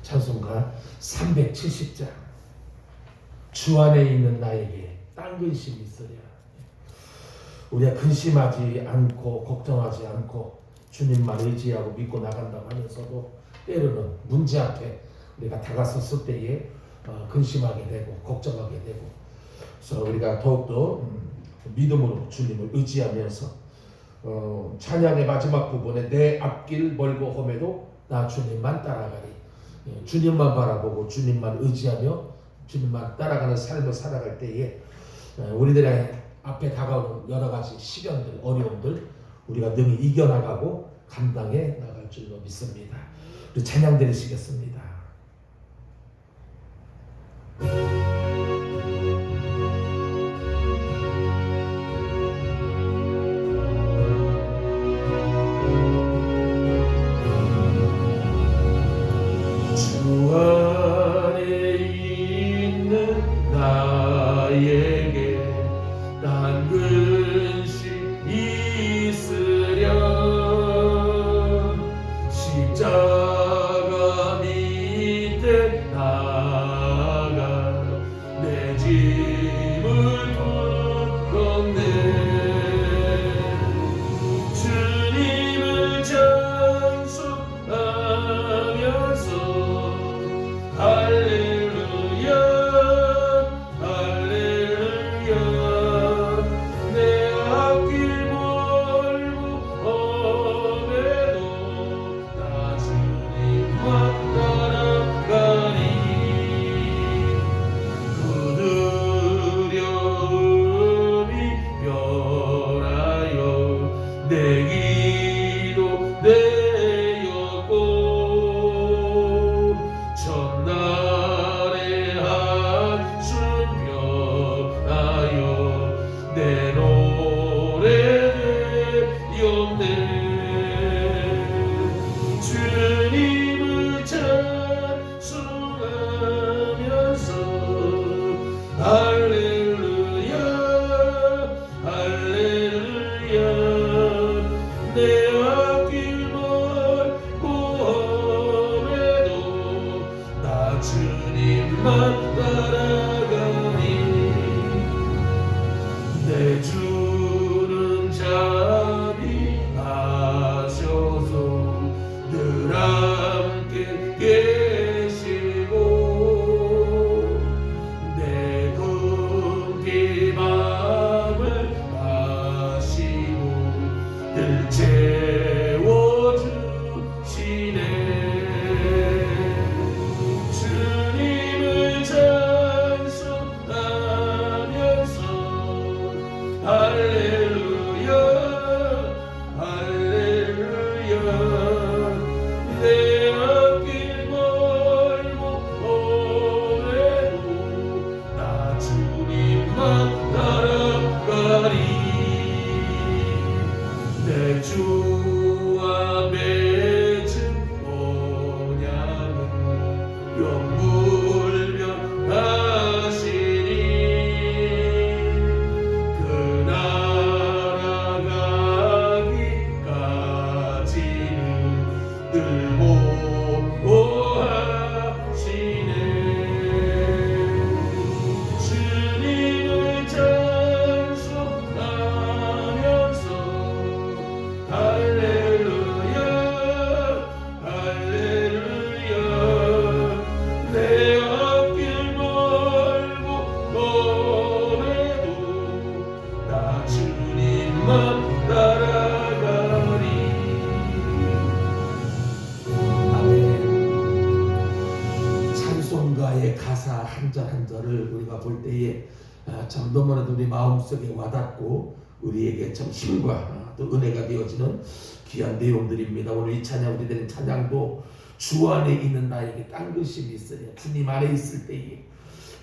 찬송가 370장. 주 안에 있는 나에게 딴 근심이 있으랴. 우리가 근심하지 않고 걱정하지 않고 주님만 의지하고 믿고 나간다고 하면서도 때로는 문제 앞에 우리가 다가섰을 때에 근심하게 되고 걱정하게 되고, 그래서 우리가 더욱더 믿음으로 주님을 의지하면서 찬양의 마지막 부분에 내 앞길 멀고 험해도 나 주님만 따라가리. 주님만 바라보고 주님만 의지하며 주님만 따라가는 삶을 살아갈 때에 우리들의 앞에 다가오는 여러 가지 시련들, 어려움들 우리가 능히 이겨나가고 감당해 나갈 줄로 믿습니다. 우리 찬양 드리시겠습니다. 주 안에 있는 나에게 딴 근심 있으랴. 십자가 밑에 나가 내 짐을 걷네. 주님을 찬송하면서 할렐루야 할렐루야. 내 앞길 멀고 험해도 나 주님만 따라가리. 그 두려움이 변하여 내 기도 되었고, 첫날의 한숨 변하여 내 노래 되었네. 주님을 찬송하면서 할렐루야 할렐루야. 내 앞길 멀고 험해도 나 주님만 따라가니. 내 주는 자비하셔서 늘 함께 계시고, 내 궁핍 마음을 아시고 늘 채워주시네. 주님을 찬송하면서 할렐루야 할렐루야. 내 앞길 멀고 험해도 나 주님만 따라가리. 내 주와 맺은 언약은 영불변하시니, 그 나라 가기까지는 늘 보호하시네. 주님을 찬송하면서 할렐루야 할렐루야. 내 앞길 멀고 험해도 나 주님만 따라가리. 아멘. 찬송가의 가사 한 절 한 절을 우리가 볼 때에 참 너무나도 우리 마음속에 와닿고 우리에게 참 힘과 또 은혜가 되어지는 귀한 내용들입니다. 오늘 이 찬양, 우리들의 찬양도 주 안에 있는 나에게 딴 근심이 있으랴. 주님 안에 있을 때에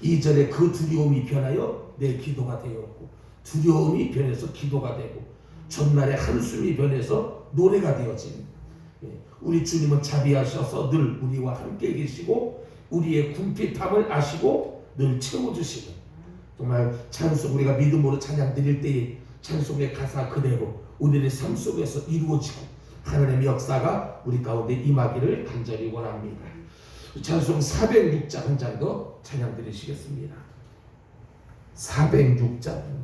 2절에 그 두려움이 변하여 내 기도가 되었고, 두려움이 변해서 기도가 되고, 전날의 한숨이 변해서 노래가 되어진, 우리 주님은 자비하셔서 늘 우리와 함께 계시고 우리의 궁핍함을 아시고 늘 채워주시는, 정말 찬송, 우리가 믿음으로 찬양 드릴 때에 찬송의 가사 그대로 우리의 삶 속에서 이루어지고 하나님의 역사가 우리 가운데 임하기를 간절히 원합니다. 찬송 406장 한 장 더 찬양 드리시겠습니다. 406장.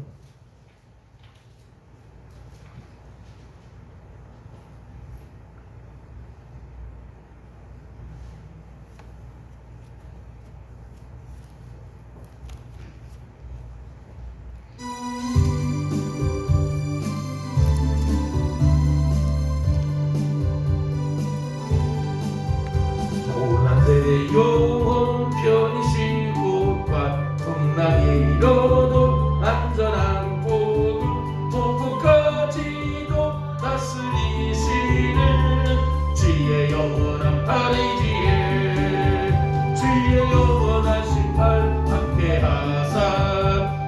고난의 영혼 편히 쉬고 풍랑이 일어도 안전한 곳 도구까지도 다스리시는 주의 영원한 팔이지에 주의 영원하신 팔 함께하사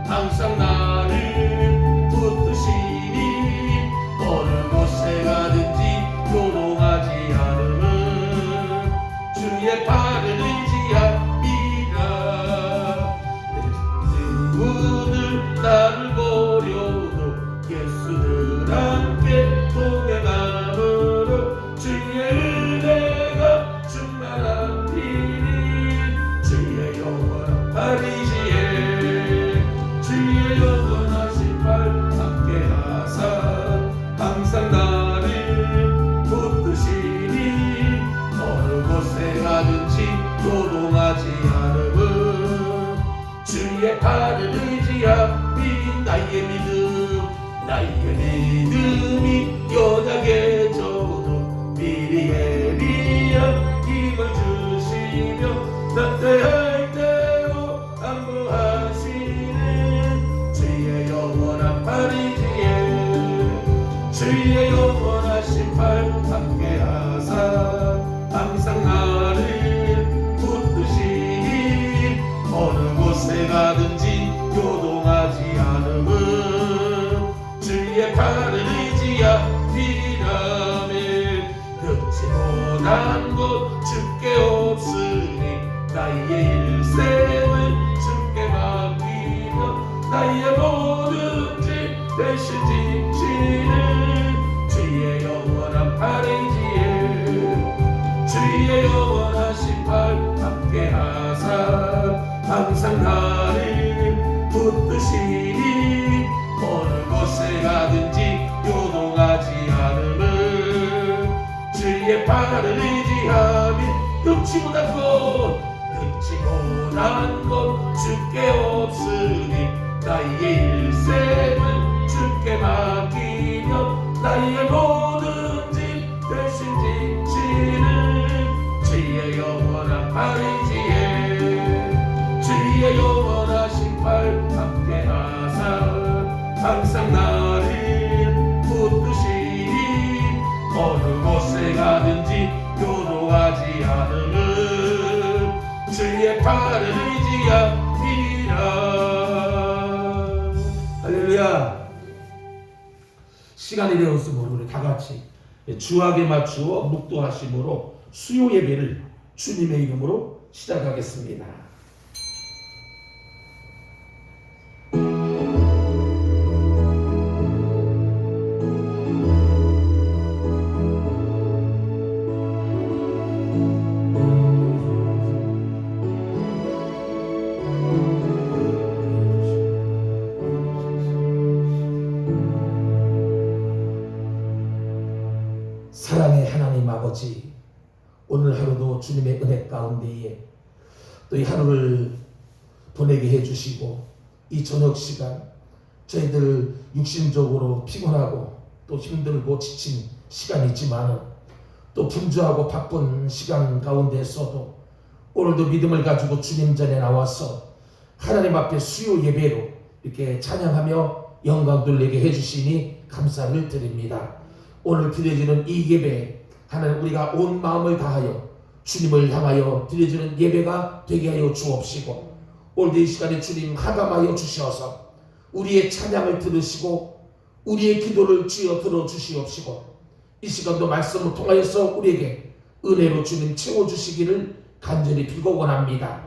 항상 나를 붙드시니 어느 곳에 가든지 요동하지 않음은 주의 팔을 의지합니다. 친구들 나를 버려도 예수들 함께 동행함으로 주의 은혜가 충만하리니 주의 영원한 팔이지에 주의 영원하신 팔 함께하사 항상 나를 붙드시니 어느 곳에 가든지 요동하지 않음은 주의 팔을 의지함이 나의 믿음이 연약해져도 미리 에리야 힘을 주시며 나태할 때로 안무하시는 주의 영원한 팔이지에 주의 영원하신 팔 함께하사 항상 나를 붙드시니 어느 곳에 가든지 요동하지 않음은 주의 팔을 의지하리라며 듣지 못한 것 주께 없으니 나의 일생을 주께 맡기며 나의 모든 질 대신 지시는 주의 영원한 팔이지에 주의 영원하신 팔 함께하사 항상 나를 붙드시니 어느 곳에 가든지 요동하지 않음은 주의 팔을 의지하며 흠치 못한 것 주께 없으니 나의 일생을 주께 맡기며 나의 모든 질 대신 지시는 주의 영원한 팔이지에 주의 영원하신 팔 함께하사 항상 나를 붙드시니 어느 곳에 가든지 요동하지 않음은 주의 팔을 의지합니다. 할렐루야. 시간이 되었으므로 우리 다같이 주악에 맞추어 묵도하심으로 수요 예배를 주님의 이름으로 시작하겠습니다. 사랑의 하나님 아버지, 오늘 하루도 주님의 은혜 가운데에 또 이 하루를 보내게 해주시고 이 저녁 시간 저희들 육신적으로 피곤하고 또 힘들고 지친 시간이지만 또 분주하고 바쁜 시간 가운데서도 오늘도 믿음을 가지고 주님 전에 나와서 하나님 앞에 수요 예배로 이렇게 찬양하며 영광 돌리게 해주시니 감사를 드립니다. 오늘 드려지는 이 예배 하나님 우리가 온 마음을 다하여 주님을 향하여 드려지는 예배가 되게 하여 주옵시고 오늘도 이 시간에 주님 하감하여 주시어서 우리의 찬양을 들으시고 우리의 기도를 주여 들어주시옵시고 이 시간도 말씀을 통하여서 우리에게 은혜로 주님 채워주시기를 간절히 빌고 원합니다.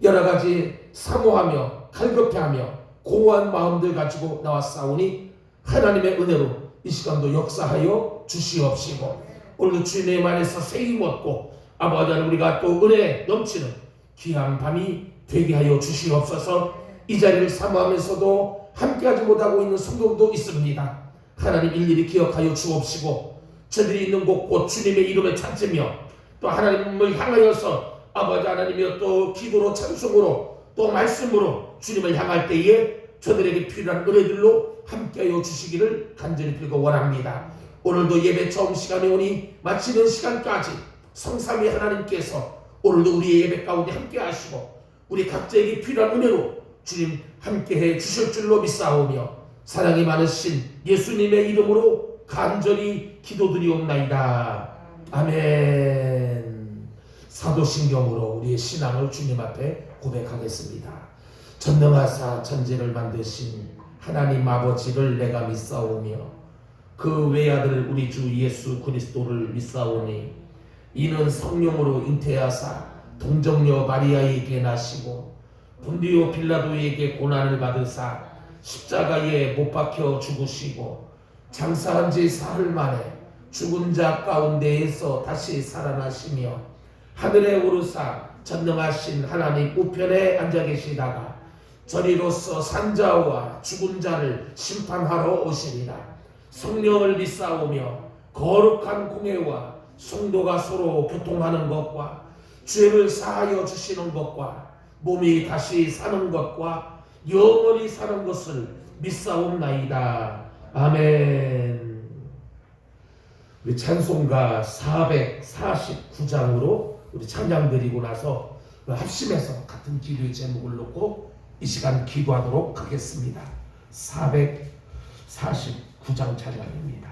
여러가지 사모하며 갈급해하며 공허한 마음들 가지고 나왔사오니 하나님의 은혜로 이 시간도 역사하여 주시옵시고 오늘도 주님의 말에서 새 힘 얻고 아버지 하나님, 우리가 또 은혜 넘치는 귀한 밤이 되게 하여 주시옵소서. 이 자리를 사모하면서도 함께하지 못하고 있는 성도도 있습니다. 하나님 일일이 기억하여 주옵시고 저들이 있는 곳곳 주님의 이름을 찾으며 또 하나님을 향하여서 아버지 하나님이여 또 기도로 찬송으로 또 말씀으로 주님을 향할 때에 저들에게 필요한 은혜들로 함께하여 주시기를 간절히 빌고 원합니다. 오늘도 예배 처음 시간에 오니 마치는 시간까지 성삼위 하나님께서 오늘도 우리의 예배 가운데 함께하시고 우리 각자에게 필요한 은혜로 주님 함께해 주실 줄로 믿사오며 사랑이 많으신 예수님의 이름으로 간절히 기도드리옵나이다. 아멘. 사도신경으로 우리의 신앙을 주님 앞에 고백하겠습니다. 전능하사 천지를 만드신 하나님 아버지를 내가 믿사오며 그 외아들 우리 주 예수 그리스도를 믿사오니 이는 성령으로 잉태하사 동정녀 마리아에게 나시고 본디오 빌라도에게 고난을 받으사 십자가에 못 박혀 죽으시고 장사한 지 사흘 만에 죽은 자 가운데에서 다시 살아나시며 하늘에 오르사 전능하신 하나님 우편에 앉아 계시다가 저리로서 산자와 죽은 자를 심판하러 오시리라. 성령을 믿사오며 거룩한 공회와 성도가 서로 교통하는 것과 죄를 사하여 주시는 것과 몸이 다시 사는 것과 영원히 사는 것을 믿사옵나이다. 아멘. 우리 찬송가 449장으로 우리 찬양 드리고 나서 합심해서 같은 기도의 제목을 놓고 이 시간 기도하도록 하겠습니다. 449장 찬양입니다.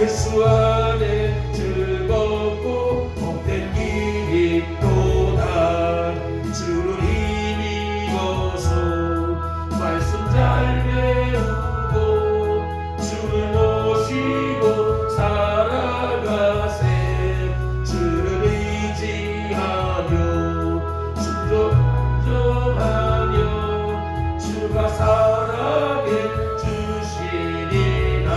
예수 안에 즐겁고 복된 길이 또다. 주를 힘입어서 말씀 잘 배우고 주를 모시고 살아가세. 주를 의지하며 순종하며 주가 사랑해 주시리라.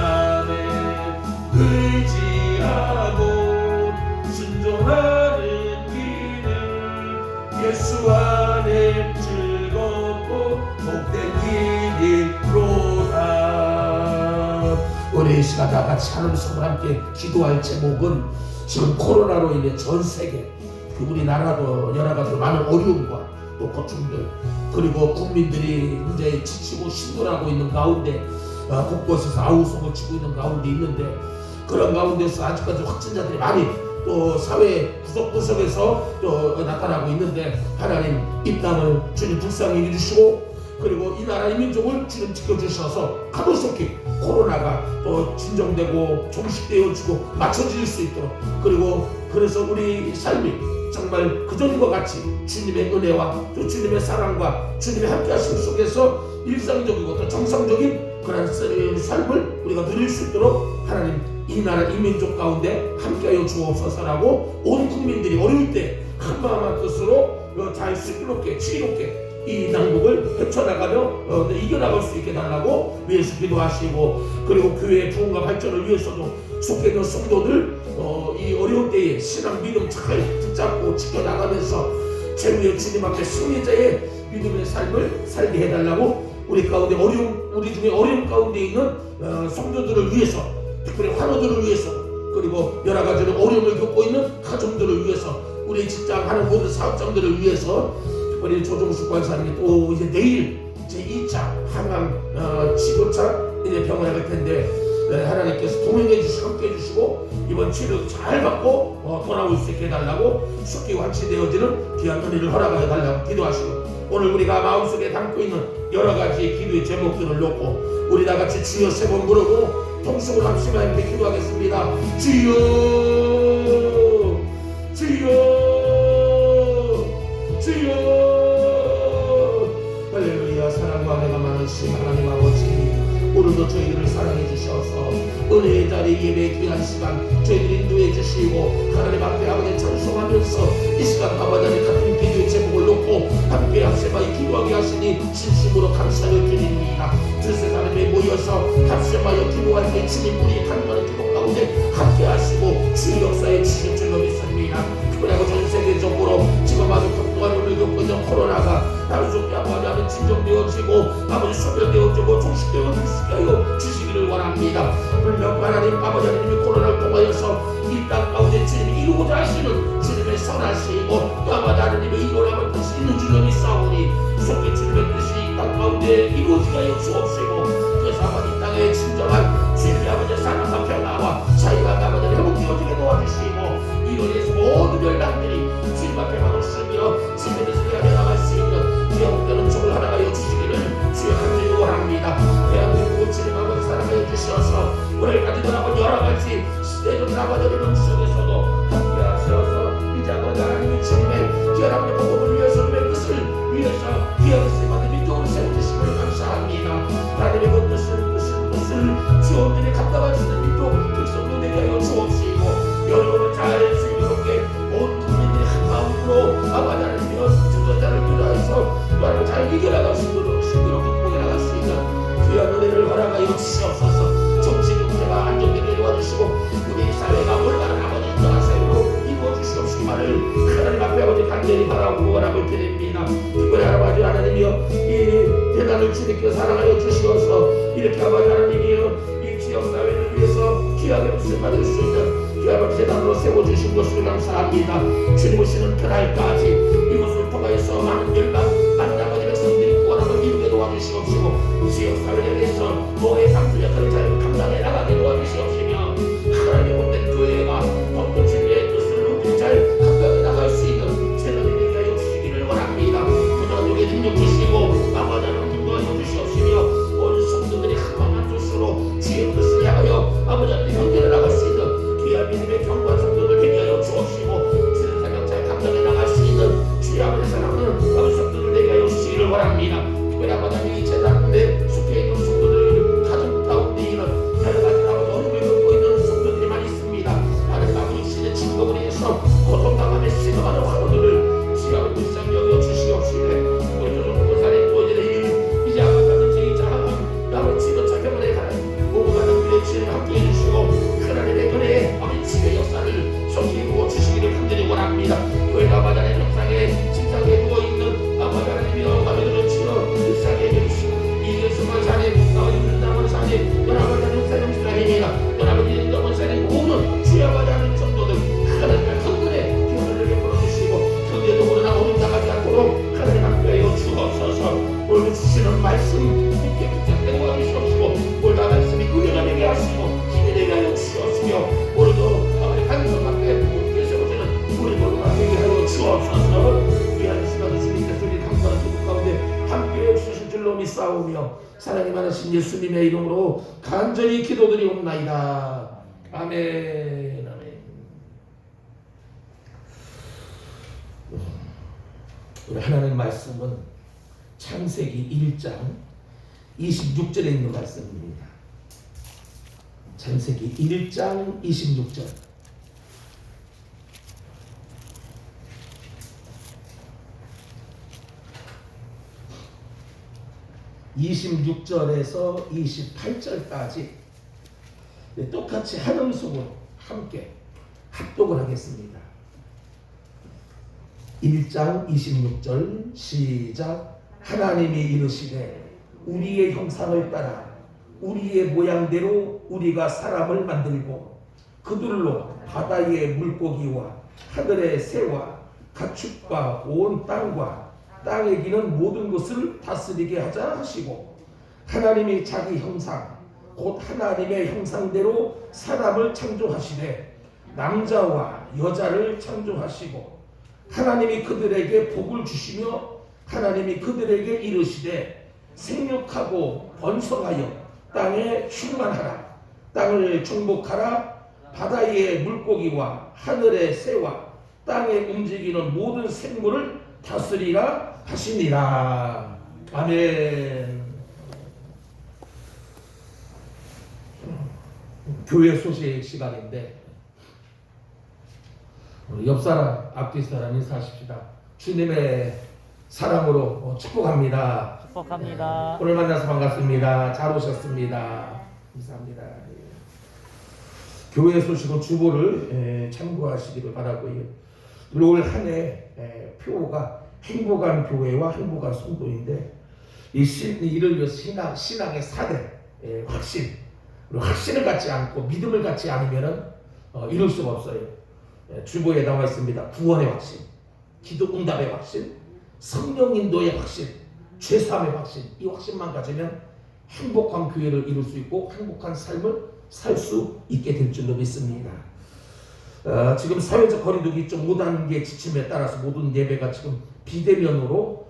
의지하고 순종하는 길을 예수 안에 즐겁고 복된 길이로다. 우리 이 시간 다 같이 하나님 손을 함께 기도할 제목은 지금 코로나로 인해 전 세계 우리나라도 여러 가지 많은 어려움과 또 고충들 그리고 국민들이 이제 지치고 신도하고 있는 가운데 곳곳에서 아우성을 치고 있는 가운데 있는데 그런 가운데서 아직까지 확진자들이 많이 또 사회 구석구석에서 또 나타나고 있는데 하나님 이 땅을 주님 불쌍히 여주시고 그리고 이 나라 이 민족을 주님 지켜주셔서 가로속히 코로나가 또 진정되고 종식되어지고 맞춰질 수 있도록 그리고 그래서 우리 삶이 정말 그전과 같이 주님의 은혜와 또 주님의 사랑과 주님의 함께하심 속에서 일상적이고 또 정상적인 그런 삶을 우리가 누릴 수 있도록 하나님 이 나라 이 민족 가운데 함께하여 주옵소서라고 온 국민들이 어려울 때 한마음 한뜻으로 잘 슬기롭게 지혜롭게 이 난국을 헤쳐나가며 이겨나갈 수 있게 달라고 위해서 기도하시고 그리고 교회의 부흥과 발전을 위해서도 속해 있는 성도들 이 어려운 때에 신앙 믿음 잘 붙잡고 지켜나가면서 최후의 주님 앞에 승리자의 믿음의 삶을 살게 해달라고 우리 가운데 우리 중에 어려움 가운데 있는 성도들을 위해서 특별히 환우들을 위해서 그리고 여러 가지 어려움을 겪고 있는 가정들을 위해서 우리 직장 하는 모든 사업장들을 위해서 특별히 조정숙 관사님이 또 이제 내일 제2차 항암 치료차 이제 병원에 갈 텐데 하나님께서 동행해 주시고 함께 해주시고 이번 치료 잘 받고 돌아올 수 있게 해달라고 쉽게 완치되어지는 귀한 은혜를 허락하여 달라고 기도하시고 오늘 우리가 마음속에 담고 있는 여러 가지 기도의 제목들을 놓고 우리 다 같이 주여 세 번 부르고 통성으로 합심하여 함께 기도하겠습니다. 주여 주여 주여 할렐루야. 사랑과 은혜가 많으신 하나님 아버지 오늘도 저희들을 사랑해 주셔서 은혜의 자리 예배의 귀한 시간 저희들 인도해 주시고 하나님 앞에 아버지 찬송하면서 이 시간 아버지 같은 기도의 제목을 놓고 함께 합심하여 기도하게 하시니 진심으로 감사를 드립니다. 두세 사람이 모여서 합심하여 기도할 때 주님 우리 간절한 기도 가운데 함께 하시고 주의 역사에 주실 줄로 믿습니다. 그리고 전 세계적으로 지금 아주 극도한을 겪고 있는 코로나가 단속히 아버지 하면 진정되어지고 아버지 소멸되어지고 종식되어지게 하여 주시기를 원합니다. 분명 하나님 아버지 하나님이 코로나를 통하여서 이 땅 가운데 주님이 이루고자 하시는 주님의 선하시고 또 아버지 하나님의 이루어나갈 뜻이 있는 줄로 믿사오니 속히 주님의 뜻이 이 땅 가운데 이루어지게 하여 주옵시고 그래서 아버지 이 땅에 진정한 주님의 아버지 사랑과 평화와 자유가 아버지 회복되어지게 도와주시고 이로 인해서 모든 열방들이 주님 앞에 받으시며 주님의 뜻을 나갈 수 있는 기억되는 종을 하나가여 주시기를 주의 간절히 원합니다. 대한민국을 주님 아버지 사랑하여 주셔서 오늘까지도 아버지 여러 가지 시대적 아버지의 속에서도 함께 하셔서 이제 아버지 하나님의 주님의 귀한 복음을 위해서 주님의 뜻을 위해서 귀한 쓰임받은 민족을 세워주심을 감사합니다. 하나님의 그 뜻을 주원들이 감당할 수 있는 민족 백성도 되게 하여 주옵시고 여러분을 잘 슬기롭게 온 국민들이 한 마음으로 아버지 하나님이여 주도자를 위하여서 나를 잘 이겨나갈 수 있도록 슬기롭게 구해나갈 수 있는 귀한 은혜를 허락하여 주시옵소서. 정치 경제가 안정되게 도와주시고 우리 사회가 올바른 아버지 인정한 사회로 이루어주시옵시기만을 하나님 앞에 아버지 간절히 바라고 원함을 드립니다. 특별히 아버지 하나님이여 이 대단을 주님께 사랑하여 주시어서 이렇게 아버지 하나님이여 이 지역사회를 위해서 귀하게 목숨 받을 수 있는 귀한 재단으로 세워주신 것을 감사합니다. 주님 오시는 그날까지 이것을 통하여서 많은 열방 많은 아버지 백성들이 구원함을 이루게 도와주시옵시고 지역사회를 위해서 노예 상주 역할을 잘 감당해 나가게 도와주시옵시며 하나님의 못된 교회가 어떤 주님의 뜻을 잘 감당해 나갈 수 있는 재단이 되게 하여 주시기를 원합니다. 부정력에 능력 주시고 아버지 하나님 도와줘 주시옵시며 온 성도들이 한마음한 뜻으로 주의 뜻을 향하여 아버지 하나님 현결해 나갈 수 있는 귀한 믿음의 경관 성도들 되게 하여 주옵시고 주의 사명 잘 감당해 나갈 수 있는 주의 아버지 사랑하는 아버지 성도들 되게 하여 주시기를 원합니다. 특별히 아버지 하나님 이 재단 내 속해 있는 성도들 가정 가운데 있는 여러 가지 주시며 오늘도 간섭밖에 계셔오시는 우리 모두가 되게 하여 주옵소서. 귀한 시간 주님께서 우리 감사한 기도 가운데 함께해 주실 줄로 믿사오며 사랑이 많으신 예수님의 이름으로 간절히 기도드리옵나이다. 아멘. 아멘. 우리 하나님 말씀은 창세기 1장 26절에 있는 말씀입니다. 창세기 1장 26절. (26절에서 28절까지) 똑같이 한 음성으로 함께 합독을 하겠습니다. 1장 26절 시작. 하나님이 이르시되 우리의 형상을 따라 우리의 모양대로 우리가 사람을 만들고 그들로 바다의 물고기와 하늘의 새와 가축과 온 땅과 땅에 기는 모든 것을 다스리게 하자 하시고 하나님이 자기 형상 곧 하나님의 형상대로 사람을 창조하시되 남자와 여자를 창조하시고 하나님이 그들에게 복을 주시며 하나님이 그들에게 이르시되 생육하고 번성하여 땅에 충만하라. 땅을 정복하라. 바다의 물고기와 하늘의 새와 땅에 움직이는 모든 생물을 다스리라 하시니라. 아멘. 교회 소식 시간인데 옆 사람, 앞뒤 사람 인사하십시다. 주님의 사랑으로 축복합니다. 축복합니다. 오늘 만나서 반갑습니다. 잘 오셨습니다. 감사합니다. 교회 소식은 주보를 참고하시기를 바라고요. 올 한 해 표가 행복한 교회와 행복한 성도인데 이를 위해서 신앙의 4대 확신, 확신을 갖지 않고 믿음을 갖지 않으면 이룰 수가 없어요. 주보에 나와 있습니다. 구원의 확신, 기도 응답의 확신, 성령 인도의 확신, 죄사함의 확신. 이 확신만 가지면 행복한 교회를 이룰 수 있고 행복한 삶을 살 수 있게 될 줄로 믿습니다. 지금 사회적 거리두기 5단계 지침에 따라서 모든 예배가 지금 비대면으로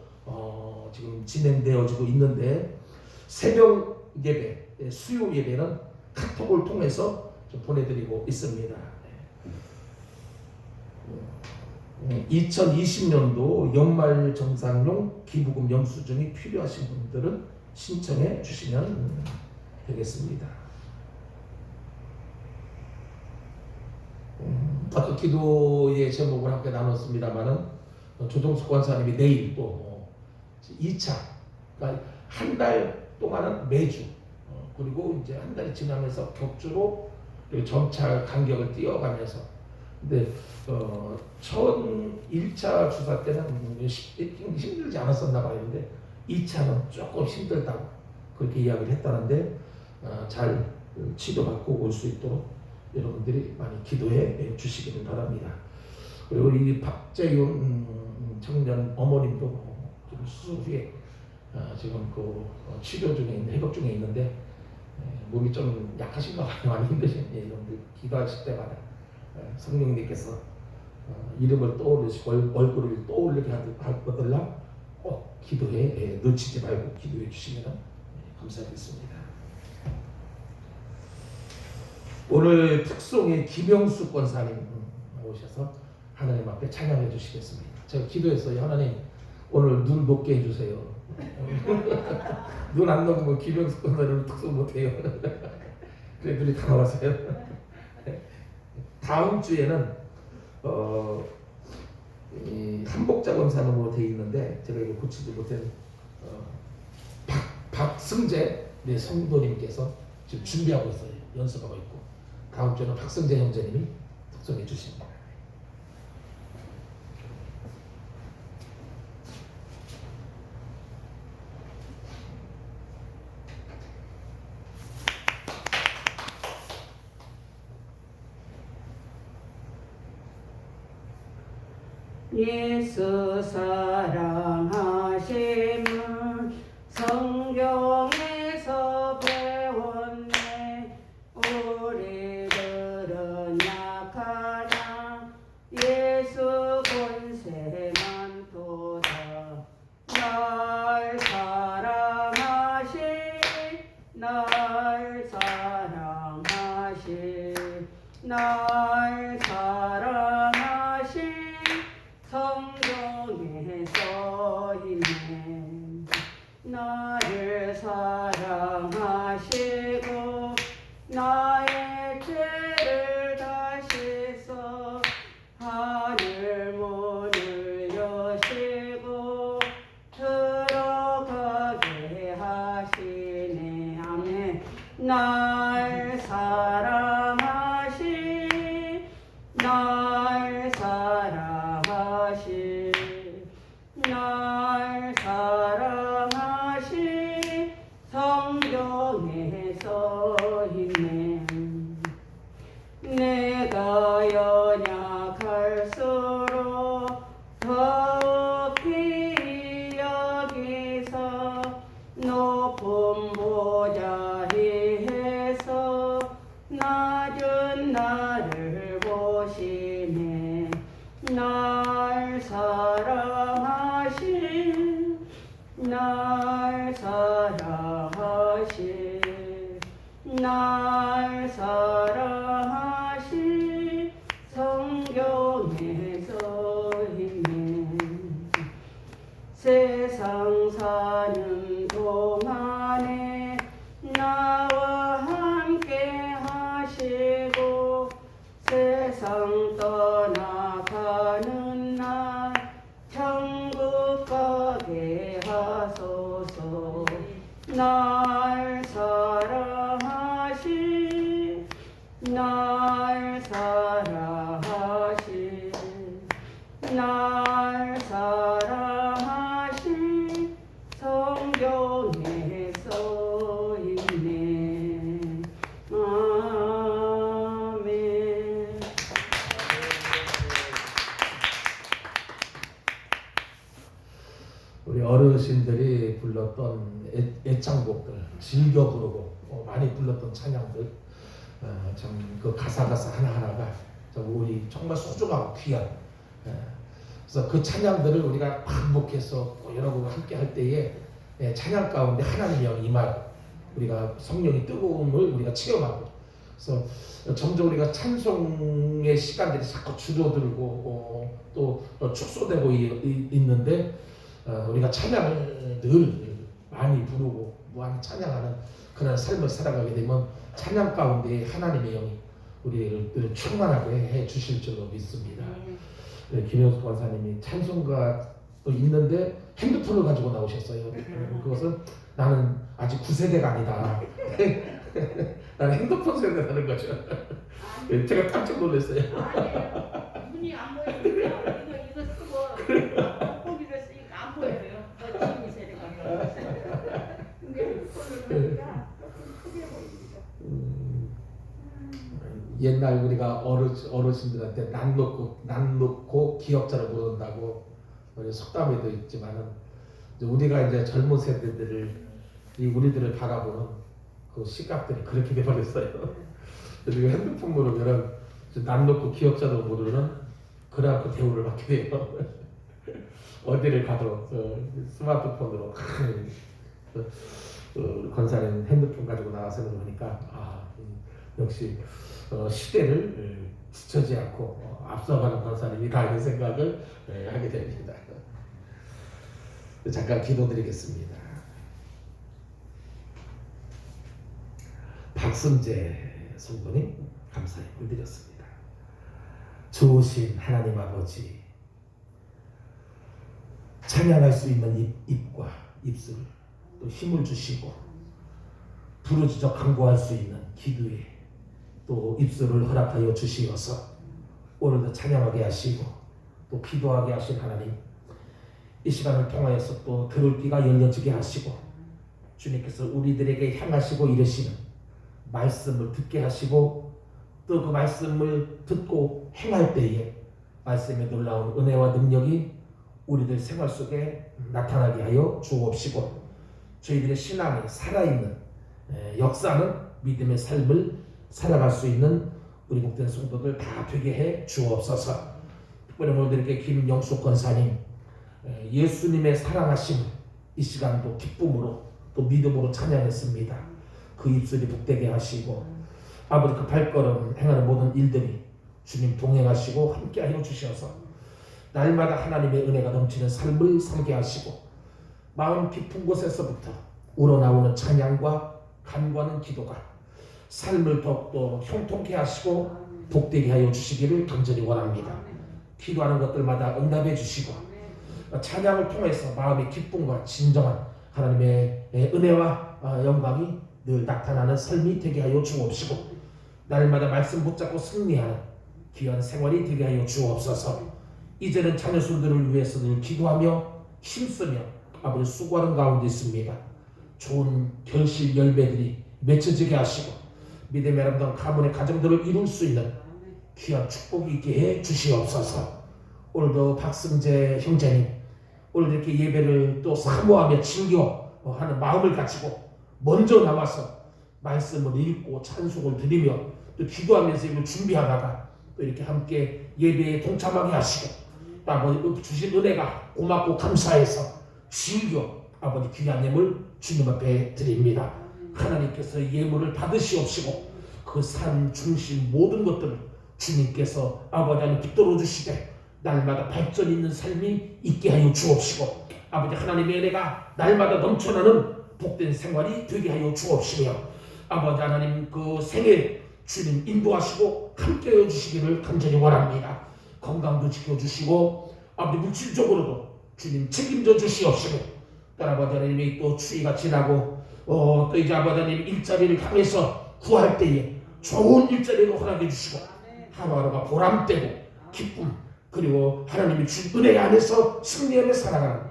지금 진행되어지고 있는데 새벽 예배, 수요 예배는 카톡을 통해서 좀 보내드리고 있습니다. 2020년도 연말 정산용 기부금 영수증이 필요하신 분들은 신청해 주시면 되겠습니다. 아까 기도의 제목을 함께 나눴습니다만은 조정숙 권사님이 내일 또 2차, 그러니까 한 달 동안은 매주 그리고 이제 한 달이 지나면서 격주로 점차 간격을 띄어가면서 근데 처음 1차 주사 때는 힘들지 않았었나 봐요. 근데 2차는 조금 힘들다고 그렇게 이야기를 했다는데 잘 치료받고 올 수 있도록 여러분들이 많이 기도해 주시기를 바랍니다. 그리고 이 박재윤 청년 어머님도 지금 수술 후에 지금 그 치료 중에 있는 회복 중에 있는데 몸이 좀 약하신가 봐요. 많이 힘드신 여러분들 기도하실 때마다 성령님께서 이름을 떠올리시고 얼굴을 떠올리게 할 것들랑 꼭 기도해 놓치지 말고 기도해 주시면 감사하겠습니다. 오늘 특송의 김영수 권사님 오셔서 하나님 앞에 찬양해 주시겠습니다. 제가 기도했어요. 하나님 오늘 눈 높게 해주세요. 눈 안 높으면 김영수 권사님 특송 못해요. 그래 눈이 다 나왔어요. 다음 주에는 한복자 권사님으로 되어 있는데 제가 이거 고치지 못해서 박승재 성도님께서 지금 준비하고 있어요. 연습하고 있고 다음 주에는 박승재 형제님이 특송해 주십니다. 예수 사랑하심을 성경에서 배웠네. 우리들은 날 사랑하신 성경에 써있네. 나를 사랑하시고 나의 죄를 다시서 하늘 문을 여시고 들어가게 하시네. 아멘. 날 사랑하신 날 사랑하신 날 사랑하신 성경에 써있네. 내가 연약할수록 더욱이 여기서 높은 보좌 위에서 낮은 나를 보시네. 날 사랑하신 날 사랑하신 날 사랑하신 성경에 써있네. 세상 사는 동안에 나와 함께 하시고 세상 떠나가는 날 천국 가게 하소서. 날 사랑하신 날 사랑하신 날 사랑하신 성경에 써있네. 아멘. 우리 어르신들이 불렀던 애창곡들 즐겨 부르고 많이 불렀던 찬양들 참 그 가사 하나하나가 우리 정말 소중하고 귀한 그래서 그 찬양들을 우리가 반복해서 여러분과 함께 할 때에 찬양 가운데 하나님의 영이 임하고 우리가 성령의 뜨거움을 우리가 체험하고 그래서 점점 우리가 찬송의 시간들이 자꾸 줄어들고 또 축소되고 있는데 우리가 찬양을 늘 많이 부르고 무한 찬양하는 그런 삶을 살아가게 되면 찬양 가운데 하나님의 영이 우리를 늘 충만하게 해 주실 줄로 믿습니다. 김영숙 권사님이 찬송가 또 있는데 핸드폰을 가지고 나오셨어요. 그것은 나는 아직 9세대가 아니다. 나는 핸드폰 세대라는 거죠. 제가 깜짝 놀랐어요. 아니에요. 눈이 안 보이니까 이거 쓰고 뽀뽀기를 쓰니까 안 보여요. 지금이 세대가. 근데 핸드폰을 보니까 크게 보입니다. 옛날 우리가 어르신들한테 난 놓고 기억자를 부른다고 우리 속담에도 있지만은 우리가 이제 젊은 세대들을 우리들을 바라보는 그 시각들이 그렇게 돼버렸어요. 그리고 핸드폰으로 난 놓고 기억자도 모르는 그런 그 대우를 받게 돼요. 어디를 가도 스마트폰으로 권사님 핸드폰 가지고 나와서 그러니까 역시 시대를 지체지 않고 앞서가는 권사님이다 이런 생각을 하게 됩니다. 잠깐 기도드리겠습니다. 박순재 성도님 감사의 글 드렸습니다. 좋으신 하나님 아버지, 찬양할 수 있는 입과 입술 또 힘을 주시고 부르짖어 간구할 수 있는 기도에 또 입술을 허락하여 주시어서 오늘도 찬양하게 하시고 또 기도하게 하신 하나님, 이 시간을 통하여서 또 들을 귀가 열려지게 하시고 주님께서 우리들에게 향하시고 이르시는 말씀을 듣게 하시고 또 그 말씀을 듣고 행할 때에 말씀의 놀라운 은혜와 능력이 우리들 생활 속에 나타나게 하여 주옵시고 저희들의 신앙이 살아있는 역사는 믿음의 삶을 살아갈 수 있는 우리 복된 성도들 다 되게 해 주옵소서. 특별히 오늘들에게 김영숙 권사님 예수님의 사랑하심 이 시간도 기쁨으로 또 믿음으로 찬양했습니다. 그 입술이 복되게 하시고 아버지 그 발걸음 행하는 모든 일들이 주님 동행하시고 함께하여 주셔서 날마다 하나님의 은혜가 넘치는 삶을 살게 하시고 마음 깊은 곳에서부터 우러나오는 찬양과 간구하는 기도가 삶을 더욱더 형통케 하시고 복되게 하여 주시기를 간절히 원합니다. 기도하는 것들마다 응답해 주시고 찬양을 통해서 마음의 기쁨과 진정한 하나님의 은혜와 영광이 늘 나타나는 삶이 되게 하여 주옵시고 날마다 말씀 붙잡고 승리하는 귀한 생활이 되게 하여 주옵소서. 이제는 자녀들을 위해서 늘 기도하며 힘쓰며 아버지 수고하는 가운데 있습니다. 좋은 결실 열매들이 맺혀지게 하시고 믿음의 아름다운 가문의 가정들을 이룰 수 있는 귀한 축복이 있게 해 주시옵소서. 오늘도 박승재 형제님 오늘 이렇게 예배를 또 사모하며 즐겨하는 마음을 가지고 먼저 나와서 말씀을 읽고 찬송을 드리며 또 기도하면서 이걸 준비하다가 또 이렇게 함께 예배에 동참하게 하시고 또 아버지 주신 은혜가 고맙고 감사해서 즐겨 아버지 귀한 예물 주님 앞에 드립니다. 하나님께서 예물을 받으시옵시고 그 삶 중심 모든 것들을 주님께서 아버지 안에 붙들어 주시되 날마다 발전 있는 삶이 있게 하여 주옵시고 아버지 하나님의 은혜가 날마다 넘쳐나는 복된 생활이 되게 하여 주옵시며 아버지 하나님 그 생애 주님 인도하시고 함께하여 주시기를 간절히 원합니다. 건강도 지켜주시고 아버지 물질적으로도 주님 책임져 주시옵시고 또 아버지 하나님이 또 추위가 지나고 또 이제 아버지 하나님 일자리를 향해서 구할 때에 좋은 일자리를 허락해 주시고 하루하루가 보람되고 기쁨 그리고 하나님이 주신 은혜 안에서 승리하며 살아가는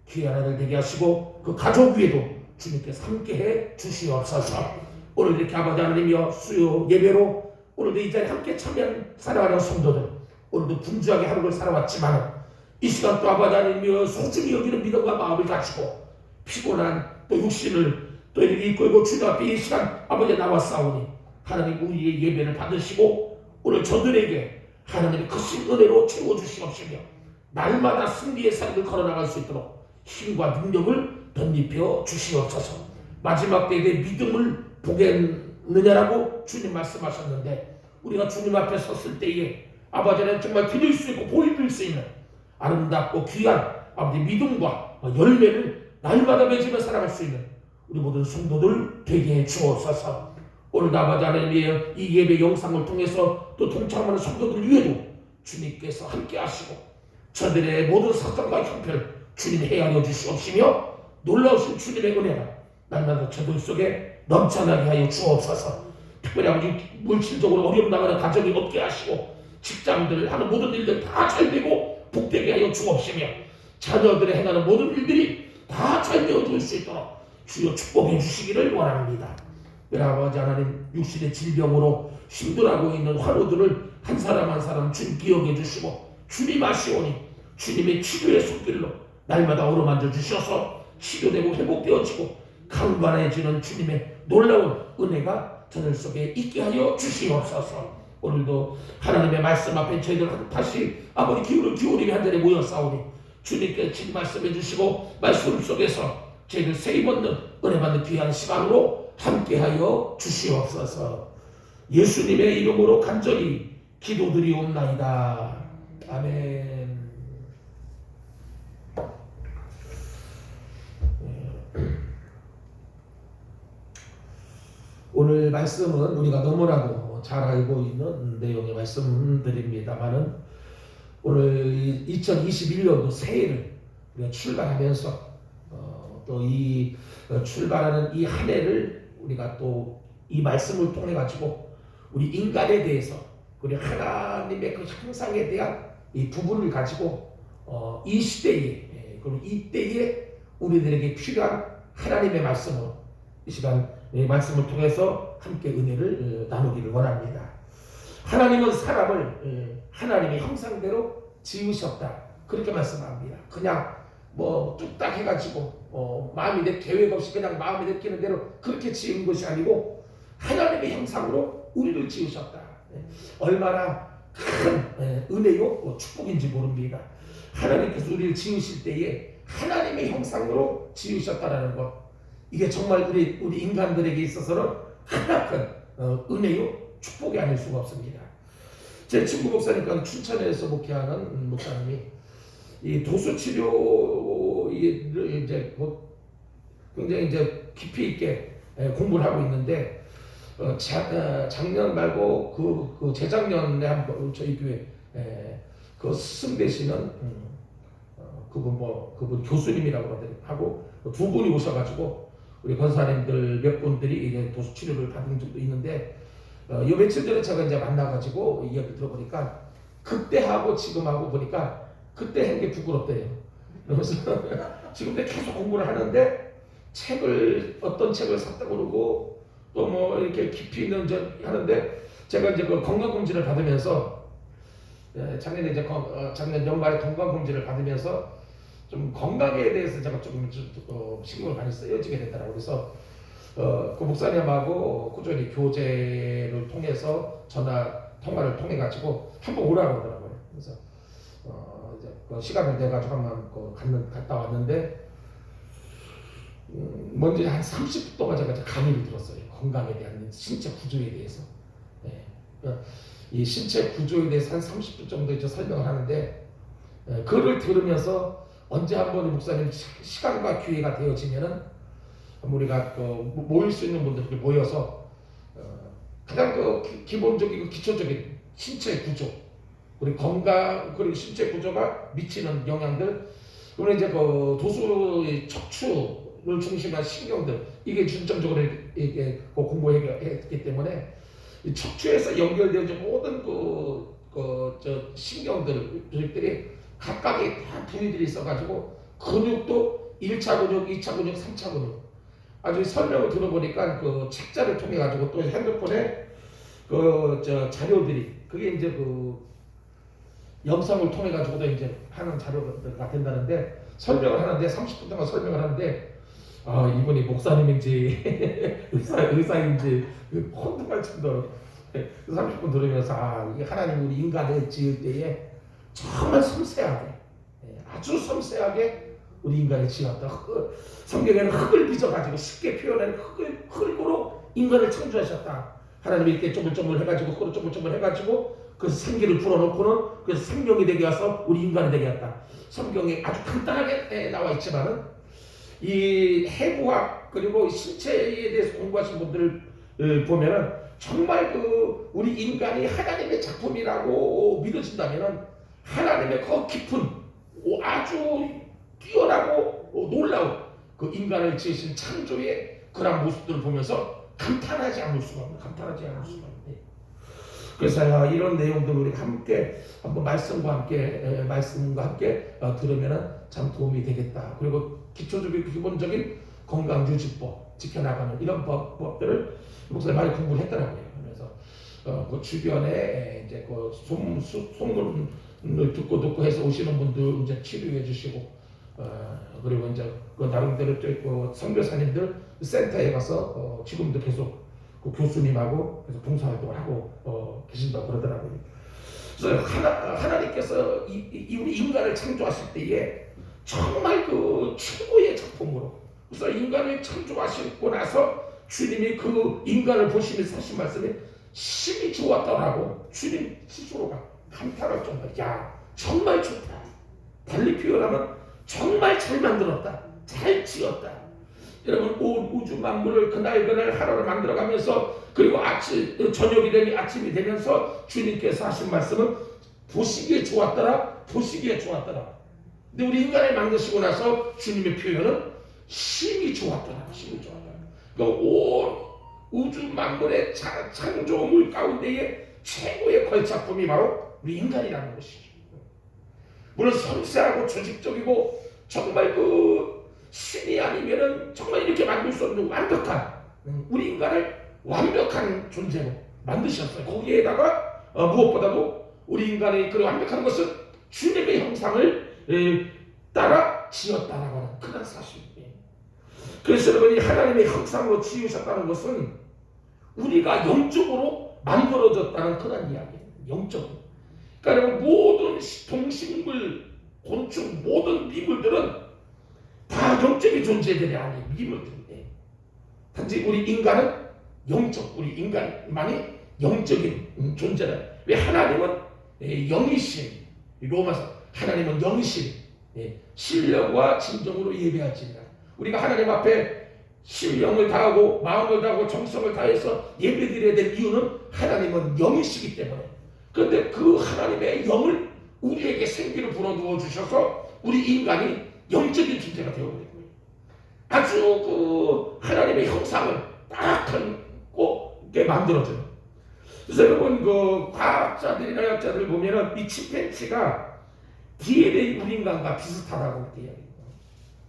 귀한 아들 되게 하시고 그 가족 위에도 주님께서 함께해 주시옵소서. 오늘 이렇게 아버지 하나님이여 수요 예배로 오늘도 이 자리에 함께 참여한 살아가는 성도들 오늘도 분주하게 하루를 살아왔지만 이 시간 또 아버지 하나님이여 소중히 여기는 믿음과 마음을 가지고 피곤한 또 육신을 또 이렇게 이끌고 주님 앞에 이 시간 아버지 나왔사오니 하나님 우리의 예배를 받으시고 오늘 저들에게 하나님의 크신 은혜로 채워주시옵시며 날마다 승리의 삶을 걸어나갈 수 있도록 힘과 능력을 덧입혀 주시옵소서. 마지막 때에 믿음을 보겠느냐라고 주님 말씀하셨는데 우리가 주님 앞에 섰을 때에 아버지는 정말 드릴 수 있고 보여드릴 수 있는 아름답고 귀한 아버지 믿음과 열매를 날마다 맺으며 살아갈 수 있는 우리 모든 성도들 되게 해 주옵소서. 오늘도 아버지 하나님의 이 예배 영상을 통해서 또 동참하는 성도들 위에도 주님께서 함께 하시고 저들의 모든 사건과 형편 주님 헤아려 주시옵시며 놀라우신 주님의 은혜가 날마다 저들 속에 넘쳐나게 하여 주옵소서. 특별히 아버지 물질적으로 어려움 당하는 가정이 없게 하시고 직장들 하는 모든 일들 다 잘되고 복되게 하여 주옵시며 자녀들의 행하는 모든 일들이 다 잘 되어질 수 있도록 주여 축복해 주시기를 원합니다. 아버지 하나님 육신의 질병으로 힘들어하고 있는 환우들을 한 사람 한 사람 주님 기억해 주시고 주님 아시오니 주님의 치료의 손길로 날마다 어루만져 주셔서 치료되고 회복되어지고 강건해지는 주님의 놀라운 은혜가 저들 속에 있게 하여 주시옵소서. 오늘도 하나님의 말씀 앞에 저희들 다시 아버지 기울을 기울이며 한 자리에 모여 싸우니 주님께 진 말씀해 주시고 말씀 속에서 저희들 세임 얻는 은혜 받는 귀한 시간으로 함께하여 주시옵소서. 예수님의 이름으로 간절히 기도드리옵나이다. 아멘. 오늘 말씀은 우리가 너무나도 잘 알고 있는 내용의 말씀드립니다만은 오늘 2021년도 새해를 우리가 출발하면서 또 이 출발하는 이 한 해를 우리가 또 이 말씀을 통해 가지고 우리 인간에 대해서 우리 하나님의 그 형상에 대한 이 부분을 가지고 이 시대에 그리고 이 때에 우리들에게 필요한 하나님의 말씀으로 이 시간 이 말씀을 통해서 함께 은혜를 나누기를 원합니다. 하나님은 사람을 하나님의 형상대로 지으셨다 그렇게 말씀합니다. 그냥 뭐 뚝딱 해가지고 마음이 내 계획 없이 그냥 마음이 느끼는 대로 그렇게 지은 것이 아니고 하나님의 형상으로 우리를 지으셨다. 얼마나 큰 은혜요 축복인지 모릅니다. 하나님께서 우리를 지으실 때에 하나님의 형상으로 지으셨다라는 것 이게 정말 우리 인간들에게 있어서는 크나큰 은혜요 축복이 아닐 수가 없습니다. 제 친구 목사니까 춘천에서 목회하는 목사님이 이 도수 치료를 이제 굉장히 이제 깊이 있게 공부를 하고 있는데 작년 말고 그 재작년에 한번 저희 교회 그 스승 되시는 그분 교수님이라고 하고 두 분이 오셔가지고 우리 권사님들 몇 분들이 이제 도수 치료를 받은 적도 있는데 요 며칠 전에 제가 이제 만나가지고 이야기 들어보니까 그때 하고 지금 하고 보니까 그때 한 게 부끄럽대요. 그래서 지금도 계속 공부를 하는데 어떤 책을 샀다고 그러고 또 뭐 이렇게 깊이 있는 하는데 제가 이제 그 건강검진을 받으면서 작년에 이제 작년 연말에 건강검진을 받으면서 좀 건강에 대해서 제가 좀 신경을 많이 쓰여지게 됐더라고요. 그래서 그 목사님하고 꾸준히 교제를 통해서 통화를 통해 가지고 한번 오라고 그러더라고요. 그래서 이제 그 시간을 내 가지고 한번 갔다 왔는데 먼저 한 30분 동안 제가 강의를 들었어요. 건강에 대한 신체 구조에 대해서. 이 신체 구조에 대해서 한 30분 정도 이제 설명을 하는데 그걸 들으면서 언제 한번 목사님 시간과 기회가 되어지면은 우리가 모일 수 있는 분들이 모여서 가장 기본적이고 기초적인 신체 구조, 우리 건강 그리고 신체 구조가 미치는 영향들, 그리고 이제 도수의 척추를 중심한 신경들 이게 중점적으로 이게 공부했기 때문에 이 척추에서 연결되는 모든 신경들이 각각의 다 부위들이 있어가지고 근육도 1차 근육, 2차 근육, 3차 근육 아주 설명을 들어보니까 그 책자를 통해 가지고 또 핸드폰에 자료들이 그게 이제 영상을 통해 가지고도 이제 하는 자료가 된다는데 설명을 하는데 30분 동안 설명을 하는데 이분이 목사님인지 의사인지 혼동할 정도로 30분 들으면서 이게 하나님 우리 인간을 지을 때에 정말 섬세하게 아주 섬세하게 우리 인간을 지었다. 성경에는 흙을 빚어가지고 쉽게 표현하는 흙으로 인간을 창조하셨다. 하나님이 이렇게 쪼물쪼물 해가지고 흙으로 쪼물쪼물 해가지고 그래서 생기를 불어넣고는 그래서 생명이 되게 해서 우리 인간이 되게 했다. 성경에 아주 간단하게 나와 있지만은 이 해부학 그리고 신체에 대해서 공부하신 분들을 보면은 정말 우리 인간이 하나님의 작품이라고 믿어진다면은 하나님의 그 깊은 아주 뛰어나고 놀라운 그 인간을 지으신 창조의 그런 모습들을 보면서 감탄하지 않을 수가 없는. 그래서 이런 내용들을 우리 함께 한번 말씀과 함께 들으면은 참 도움이 되겠다. 그리고 기초적인 기본적인 건강 유지법 지켜나가는 이런 법들을 목사님 많이 공부를 했더라고요. 그래서 그 주변에 이제 소문을 듣고 해서 오시는 분들 이제 치료해 주시고 그리고 이제 나름대로 또 선교사님들 센터에 가서 지금도 계속 그 교수님하고 계속 봉사활동을 하고 계신다고 그러더라고요. 그래서 하나님께서 우리 인간을 창조하실 때에 정말 그 최고의 작품으로 그래서 인간을 창조하시고 나서 주님이 그 인간을 보시면서 하신 말씀이 심히 좋았다라고 주님 스스로가 감탄할 정도로 정말 좋다. 달리 표현하면 정말 잘 만들었다. 잘 지었다. 여러분 온 우주 만물을 그날 하루를 만들어가면서 그리고 저녁이 되면 아침이 되면서 주님께서 하신 말씀은 보시기에 좋았더라. 근데 우리 인간을 만드시고 나서 주님의 표현은 심히 좋았더라. 그러니까 온 우주 만물의 창조물 가운데에 최고의 걸작품이 바로 우리 인간이라는 것이죠. 물론 섬세하고 조직적이고 정말 신이 아니면은 정말 이렇게 만들 수 없는 완벽한 우리 인간을 완벽한 존재로 만드셨어요. 거기에다가 무엇보다도 우리 인간의 그 완벽한 것은 주님의 형상을 따라 지었다라고 하는 그런 사실이에요. 그래서 여러분이 하나님의 형상으로 지으셨다는 것은 우리가 영적으로 만들어졌다는 그런 이야기예요. 영적으로. 그러니까 모든 동식물, 곤충, 모든 미물들은 다 영적인 존재들이 아니에요. 미물들인데 단지 우리 인간은 우리 인간만이 영적인 존재다. 왜 하나님은 영이신, 로마서 하나님은 영이신, 신령과 진정으로 예배할지니라. 우리가 하나님 앞에 신령을 다하고 마음을 다하고 정성을 다해서 예배드려야 될 이유는 하나님은 영이시기 때문에. 그런데 그 하나님의 영을 우리에게 생기를 불어넣어 주셔서 우리 인간이 영적인 존재가 되어버린 거예요. 아주 그 하나님의 형상을 딱하고 이렇게 만들어줘요. 그래서 여러분 그 과학자들이나 약자들 보면은 이 침팬지가 DNA 우리 인간과 비슷하다고 이야기해요.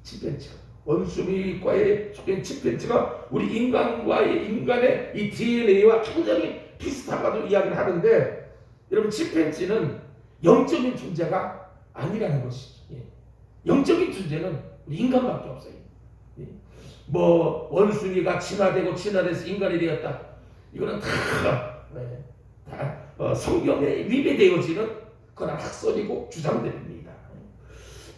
침팬지가 원숭이과에 속한 침팬지가 우리 인간의 이 DNA와 굉장히 비슷하다고 이야기를 하는데, 여러분 침팬지는 영적인 존재가 아니라는 것이죠. 영적인 존재는 우리 인간밖에 없어요. 뭐 원숭이가 진화되고 진화돼서 인간이 되었다, 이거는 다 성경에 위배되어지는 그런 학설이고 주장들입니다.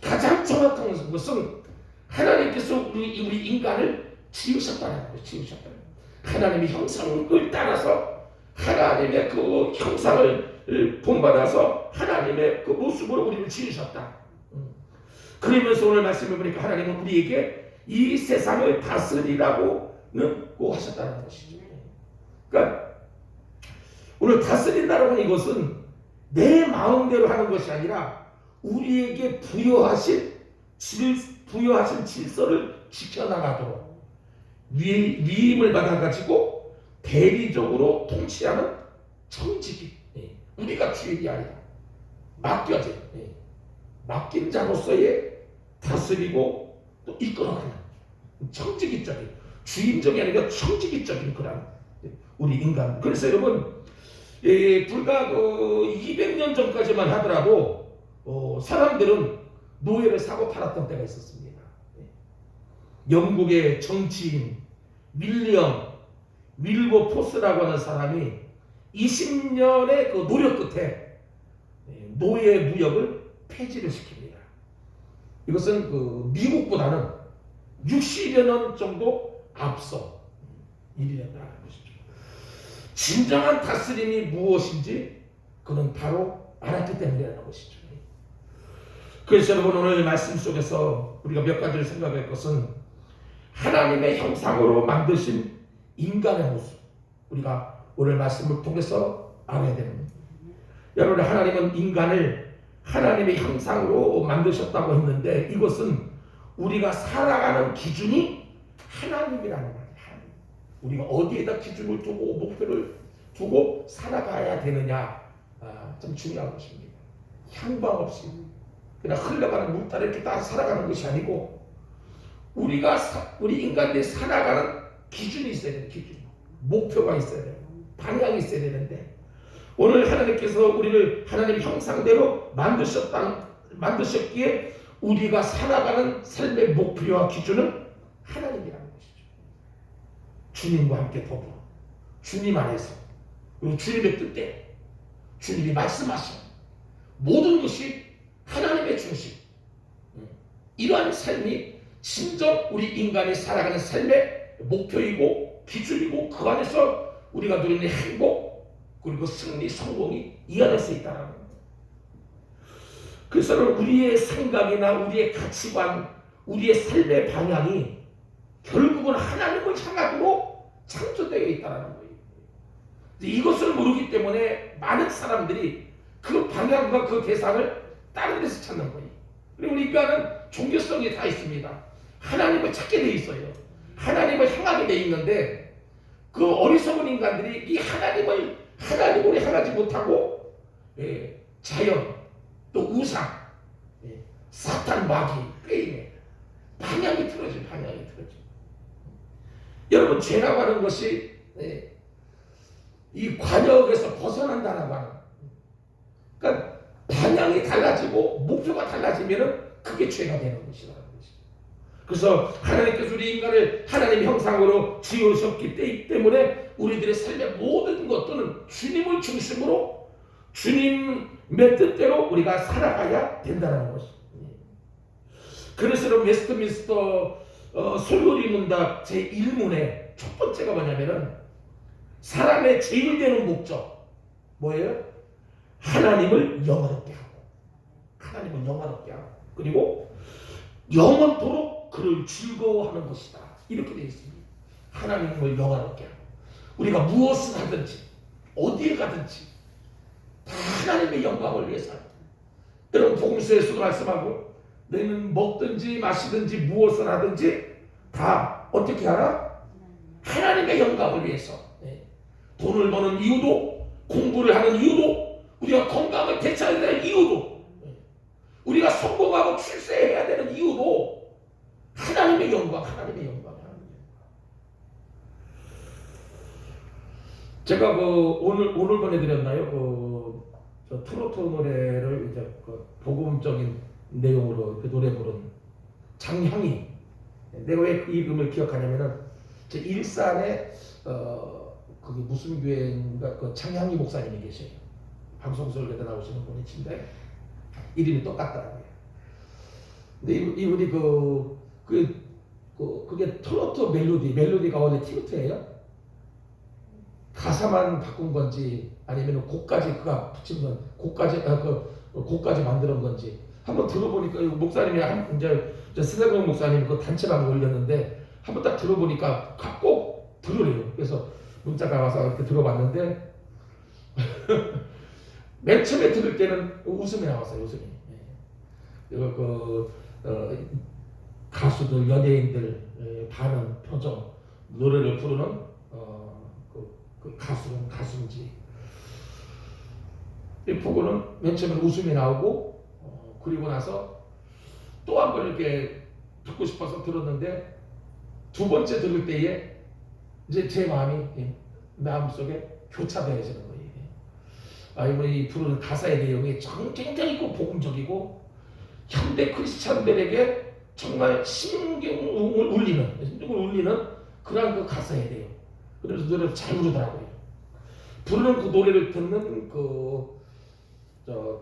가장 정확한 것은 하나님께서 우리 인간을 지으셨다는 거예요. 지으셨다는 거예요. 하나님의 형상을 따라서 하나님의 그 형상을 본받아서 하나님의 그 모습으로 우리를 지으셨다. 그러면서 오늘 말씀을 보니까 하나님은 우리에게 이 세상을 다스리라고는 꼭 하셨다는 것이죠. 그러니까 오늘 다스린다라고 하는 이것은 내 마음대로 하는 것이 아니라 우리에게 부여하신 질서를 지켜나가도록 위임을 받아가지고 대리적으로 통치하는 청지기, 우리가 주인이 아니라 맡겨진, 맡긴 자로서의 다스리고 또 이끌어가는 청지기적인, 주인적이 아니라 청지기적인 그런 우리 인간. 그래서 여러분 불과 200년 전까지만 하더라도 사람들은 노예를 사고 팔았던 때가 있었습니다. 영국의 정치인 윌버포스라고 하는 사람이 20년의 그 노력 끝에 노예 무역을 폐지를 시킵니다. 이것은 그 미국보다는 60여 년 정도 앞서 일이었다는 것이죠. 진정한 다스림이 무엇인지 그는 바로 알았기 때문이라는 것이죠. 그래서 여러분 오늘 말씀 속에서 우리가 몇 가지를 생각할 것은 하나님의 형상으로 만드신 인간의 모습, 우리가 오늘 말씀을 통해서 알아야 됩니다. 여러분 하나님은 인간을 하나님의 형상으로 만드셨다고 했는데 이것은 우리가 살아가는 기준이 하나님이라는 말이에요. 우리가 어디에다 기준을 두고 목표를 두고 살아가야 되느냐, 좀 중요한 것입니다. 향방 없이 그냥 흘러가는 물살에 이렇게 딱 살아가는 것이 아니고 우리 인간들이 살아가는 기준이 있어야 돼요. 기준, 목표가 있어야 돼요. 방향이 있어야 되는데 오늘 하나님께서 우리를 하나님 형상대로 만드셨기에 우리가 살아가는 삶의 목표와 기준은 하나님이라는 것이죠. 주님과 함께 더불어 주님 안에서 그리고 주님의 뜻대로 주님이 말씀하신 모든 것이 하나님의 중심, 이러한 삶이 진정 우리 인간이 살아가는 삶의 목표이고 기준이고 그 안에서 우리가 누리는 행복 그리고 승리, 성공이 이 안에서 있다는 겁니다. 그래서 우리의 생각이나 우리의 가치관, 우리의 삶의 방향이 결국은 하나님을 향하도록 창조되어 있다는 거예요. 이것을 모르기 때문에 많은 사람들이 그 방향과 그 대상을 다른 데서 찾는 거예요. 그리고 우리 인간은 종교성이 다 있습니다. 하나님을 찾게 돼 있어요. 하나님을 향하게 돼 있는데 그 어리석은 인간들이 이 하나님으로 향하지 못하고 자연 또 우상, 사탄 마귀 게임에 방향이 틀어져. 여러분 죄라고 하는 것이 이 관역에서 벗어난다라고 하는, 그러니까 방향이 달라지고 목표가 달라지면은 그게 죄가 되는 것이라는 것이죠. 그래서 하나님께서 우리 인간을 하나님의 형상으로 지으셨기 때문에 우리들의 삶의 모든 것들은 주님을 중심으로 주님의 뜻대로 우리가 살아가야 된다는 것입니다. 그래서 웨스트민스터 소요리 문답 제1문의 첫 번째가 뭐냐면은 사람의 제일 되는 목적 뭐예요? 하나님을 영화롭게 하고, 하나님을 영화롭게 하고, 그리고 영원토록 그를 즐거워하는 것이다. 이렇게 되어 있습니다. 하나님을 영화롭게 하고, 우리가 무엇을 하든지 어디에 가든지 다 하나님의 영광을 위해서 합니다. 여러분 복음서에서도 말씀하고, 너희는 먹든지 마시든지 무엇을 하든지 다 어떻게 하라? 하나님의 영광을 위해서. 돈을 버는 이유도, 공부를 하는 이유도, 우리가 건강을 되찾아야 될 이유도, 우리가 성공하고 출세해야 되는 이유도 하나님의 영광, 하나님의 영광, 하나님의 영광. 제가 오늘 보내드렸나요? 저 트로트 노래를 이제 복음적인 내용으로 노래 부른 장향이. 내가 왜 이 이름을 기억하냐면은 제 일산에 거기 무슨 교회인가 장향이 목사님이 계셔요. 방송설교대 나오시는 분이신데 이름이 똑같더라고요. 근데 이분이 그게 트로트 멜로디가 원래 트로트예요. 가사만 바꾼 건지 아니면 곡까지 그가 붙인 건 곡까지 만드는 건지 한번 들어보니까 목사님이 이제 스네건 목사님 그 단체방에 올렸는데 한번 딱 들어보니까 꼭 들으래요. 그래서 문자가 와서 이렇게 들어봤는데 맨 처음에 들을 때는 웃음이 나왔어요. 웃음이. 이거 가수들, 연예인들 반응, 표정, 노래를 부르는 그 가수는 가수인지 이 보고는 맨 처음에 웃음이 나오고 그리고 나서 또 한 번 이렇게 듣고 싶어서 들었는데 두 번째 들을 때에 이제 제 마음속에 교차되어지는 거예요. 이 부르는 가사의 내용이 굉장히 복음적이고 현대 크리스찬들에게 정말 심경을 울리는 그런 그 가사의 내용. 그래서 노래를 잘 부르더라고요. 부르는 그 노래를 듣는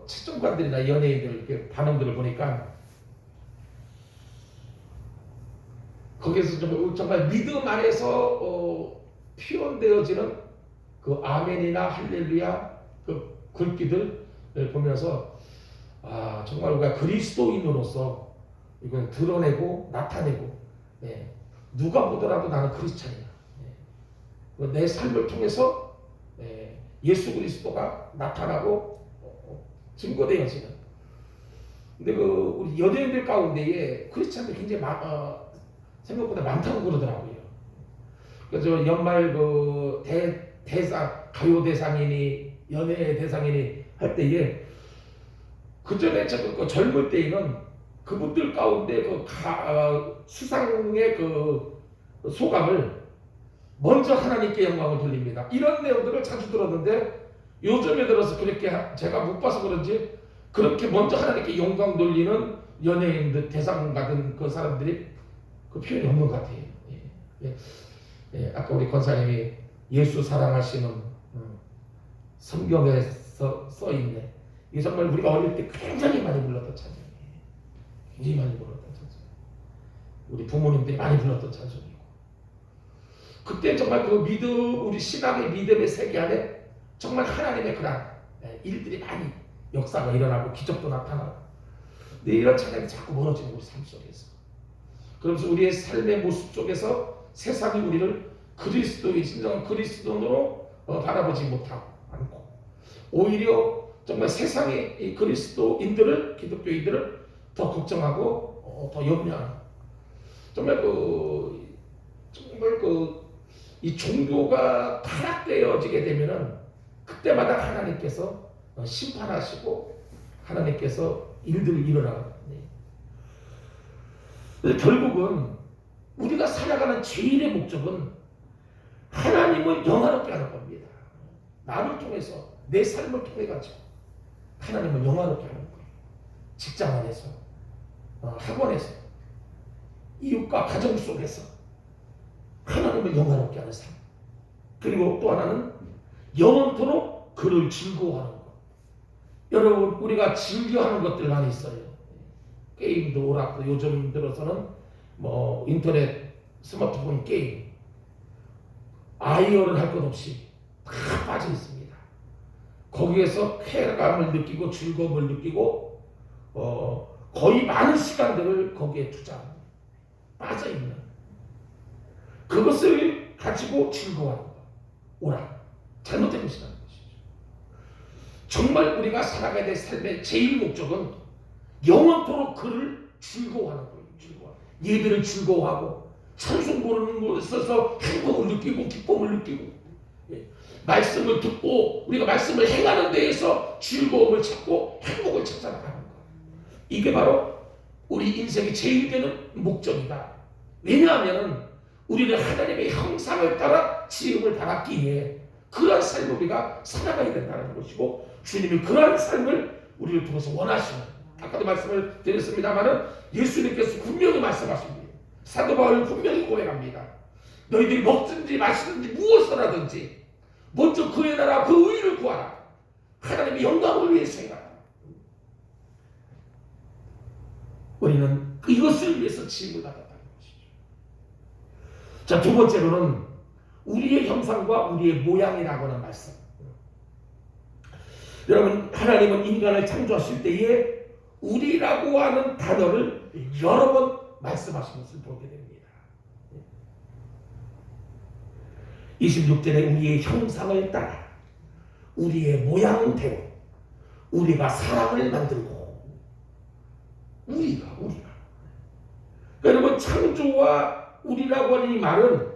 채점관들이나 연예인들 이렇게 반응들을 보니까 거기에서 정말 믿음 안에서 표현되어지는 그 아멘이나 할렐루야 그 글귀들을 보면서 정말 우리가 그리스도인으로서 이걸 드러내고 나타내고 누가 보더라도 나는 크리스찬이야. 내 삶을 통해서 예수 그리스도가 나타나고 증거되어지는. 근데 우리 연예인들 가운데에 크리스찬들이 굉장히 생각보다 많다고 그러더라고요. 그래서 연말 가요 대상이니 연예 대상이니 할 때에 그 전에 젊을 때에는 그분들 가운데 수상의 소감을 먼저 하나님께 영광을 돌립니다. 이런 내용들을 자주 들었는데 요즘에 들어서 그렇게 제가 못 봐서 그런지 그렇게 먼저 하나님께 영광 돌리는 연예인들 대상 받은 그 사람들이 그 표현이 없는 것 같아요. 아까 우리 권사님이 예수 사랑하시는 성경에 써 있네. 이게 정말 우리가 어릴 때 굉장히 많이 불렀던 찬송이에요. 굉장히 많이 불렀던 찬송. 우리 부모님들이 많이 불렀던 찬송이고. 그때 정말 그 믿음, 우리 신앙의 믿음의 세계 안에 정말 하나님의 그런 일들이 많이 역사가 일어나고 기적도 나타나고. 근데 이런 찬양이 자꾸 멀어지는 우리 삶 속에서. 그러면서 우리의 삶의 모습 속에서 세상이 우리를 그리스도의 진정한 그리스도인으로 바라보지 못하고 않고 오히려 정말 세상의 이 그리스도인들을 기독교인들을 더 걱정하고 더 염려하는 정말 이 종교가 타락되어지게 되면은 그때마다 하나님께서 심판하시고 하나님께서 일들이 일어나거든요. 결국은 우리가 살아가는 제일의 목적은 하나님을 영화롭게 하는 겁니다. 나를 통해서 내 삶을 통해 가지고 하나님을 영화롭게 하는 거예요. 직장 안에서, 학원에서, 이웃과 가정 속에서 하나님을 영화롭게 하는 삶. 그리고 또 하나는 영원토록 그를 즐거워하는 것. 여러분 우리가 즐겨하는 것들 많이 있어요. 게임도 오락도 요즘 들어서는 인터넷 스마트폰 게임 아이언을 할 것 없이 다 빠져 있습니다. 거기에서 쾌감을 느끼고 즐거움을 느끼고 거의 많은 시간들을 거기에 투자합니다. 빠져 있는 그것을 가지고 즐거워하는 것, 오락, 잘못된 것이라는 것이죠. 정말 우리가 살아가야 될 삶의 제일 목적은 영원토록 그를 즐거워하는 거예요. 예배를 즐거워하고 찬송 부르는 곳에 있어서 행복을 느끼고 기쁨을 느끼고, 말씀을 듣고 우리가 말씀을 행하는 데에서 즐거움을 찾고 행복을 찾아 나가는 거예요. 이게 바로 우리 인생의 제일 되는 목적이다. 왜냐하면 우리는 하나님의 형상을 따라 지음을 받았기에 그러한 삶을 우리가 살아가야 된다는 것이고, 주님이 그러한 삶을 우리를 통해서 원하시는, 아까도 말씀을 드렸습니다마는 예수님께서 분명히 말씀하십니다. 사도 바울은 분명히 고백합니다. 너희들이 먹든지 마시든지 무엇을 하든지 먼저 그의 나라 그 의를 구하라. 하나님의 영광을 위해서 해라. 우리는 이것을 위해서 지음을 받았다는 것이죠. 자, 두 번째로는 우리의 형상과 우리의 모양이라고 하는 말씀. 여러분, 하나님은 인간을 창조하실 때에 우리라고 하는 단어를 여러 번 말씀하신 것을 보게 됩니다. 26절에 우리의 형상을 따라 우리의 모양대로 우리가 사람을 만들고, 우리가 여러분, 창조와 우리라고 하는 이 말은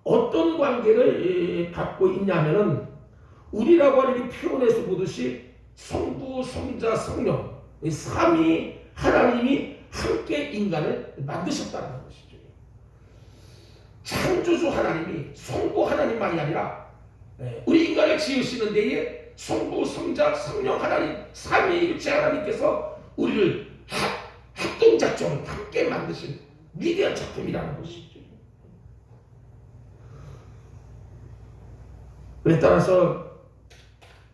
어떤 관계를 갖고 있냐면은, 우리라고 하는 이 표현에서 보듯이 성부, 성자, 성령 이 삼위 하나님이 함께 인간을 만드셨다는 것이죠. 창조주 하나님이 성부 하나님만이 아니라 우리 인간을 지으시는 데에 성부, 성자, 성령 하나님 삼위일체 하나님께서 우리를 합동작전 함께 만드신 위대한 작품이라는 것이죠. 그에 따라서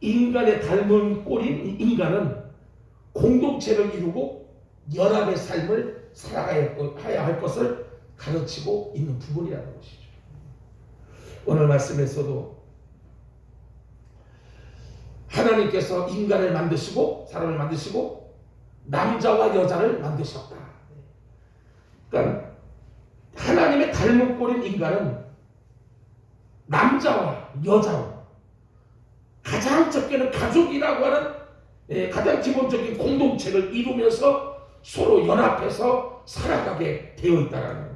인간의 닮은 꼴인 인간은 공동체를 이루고 연합의 삶을 살아가야 할 것을 가르치고 있는 부분이라는 것이죠. 오늘 말씀에서도 하나님께서 인간을 만드시고 사람을 만드시고 남자와 여자를 만드셨다. 그러니까 하나님의 닮은 꼴인 인간은 남자와 여자와 가장 적게는 가족이라고 하는 가장 기본적인 공동체를 이루면서 서로 연합해서 살아가게 되어 있다는,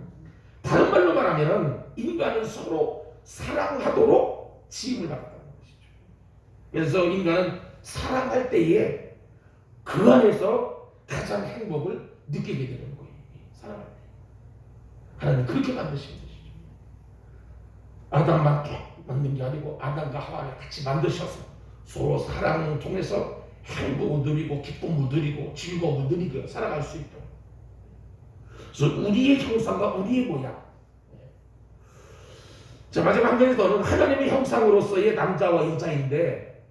다른 말로 말하면 인간은 서로 사랑하도록 지음을 받았다는 것이죠. 그래서 인간은 사랑할 때에 그 안에서 가장 행복을 느끼게 되는 거예요. 사랑할 때 하나님 그렇게 만드신 것이죠. 아담만 만든 게 아니고 아담과 하와를 같이 만드셔서 서로 사랑을 통해서 행복을 누리고 기쁨을 누리고 즐거움을 누리고 살아갈 수 있도록. 그래서 우리의 형상과 우리의 모양. 자, 마지막 한 가지 더는 하나님의 형상으로서의 남자와 여자인데,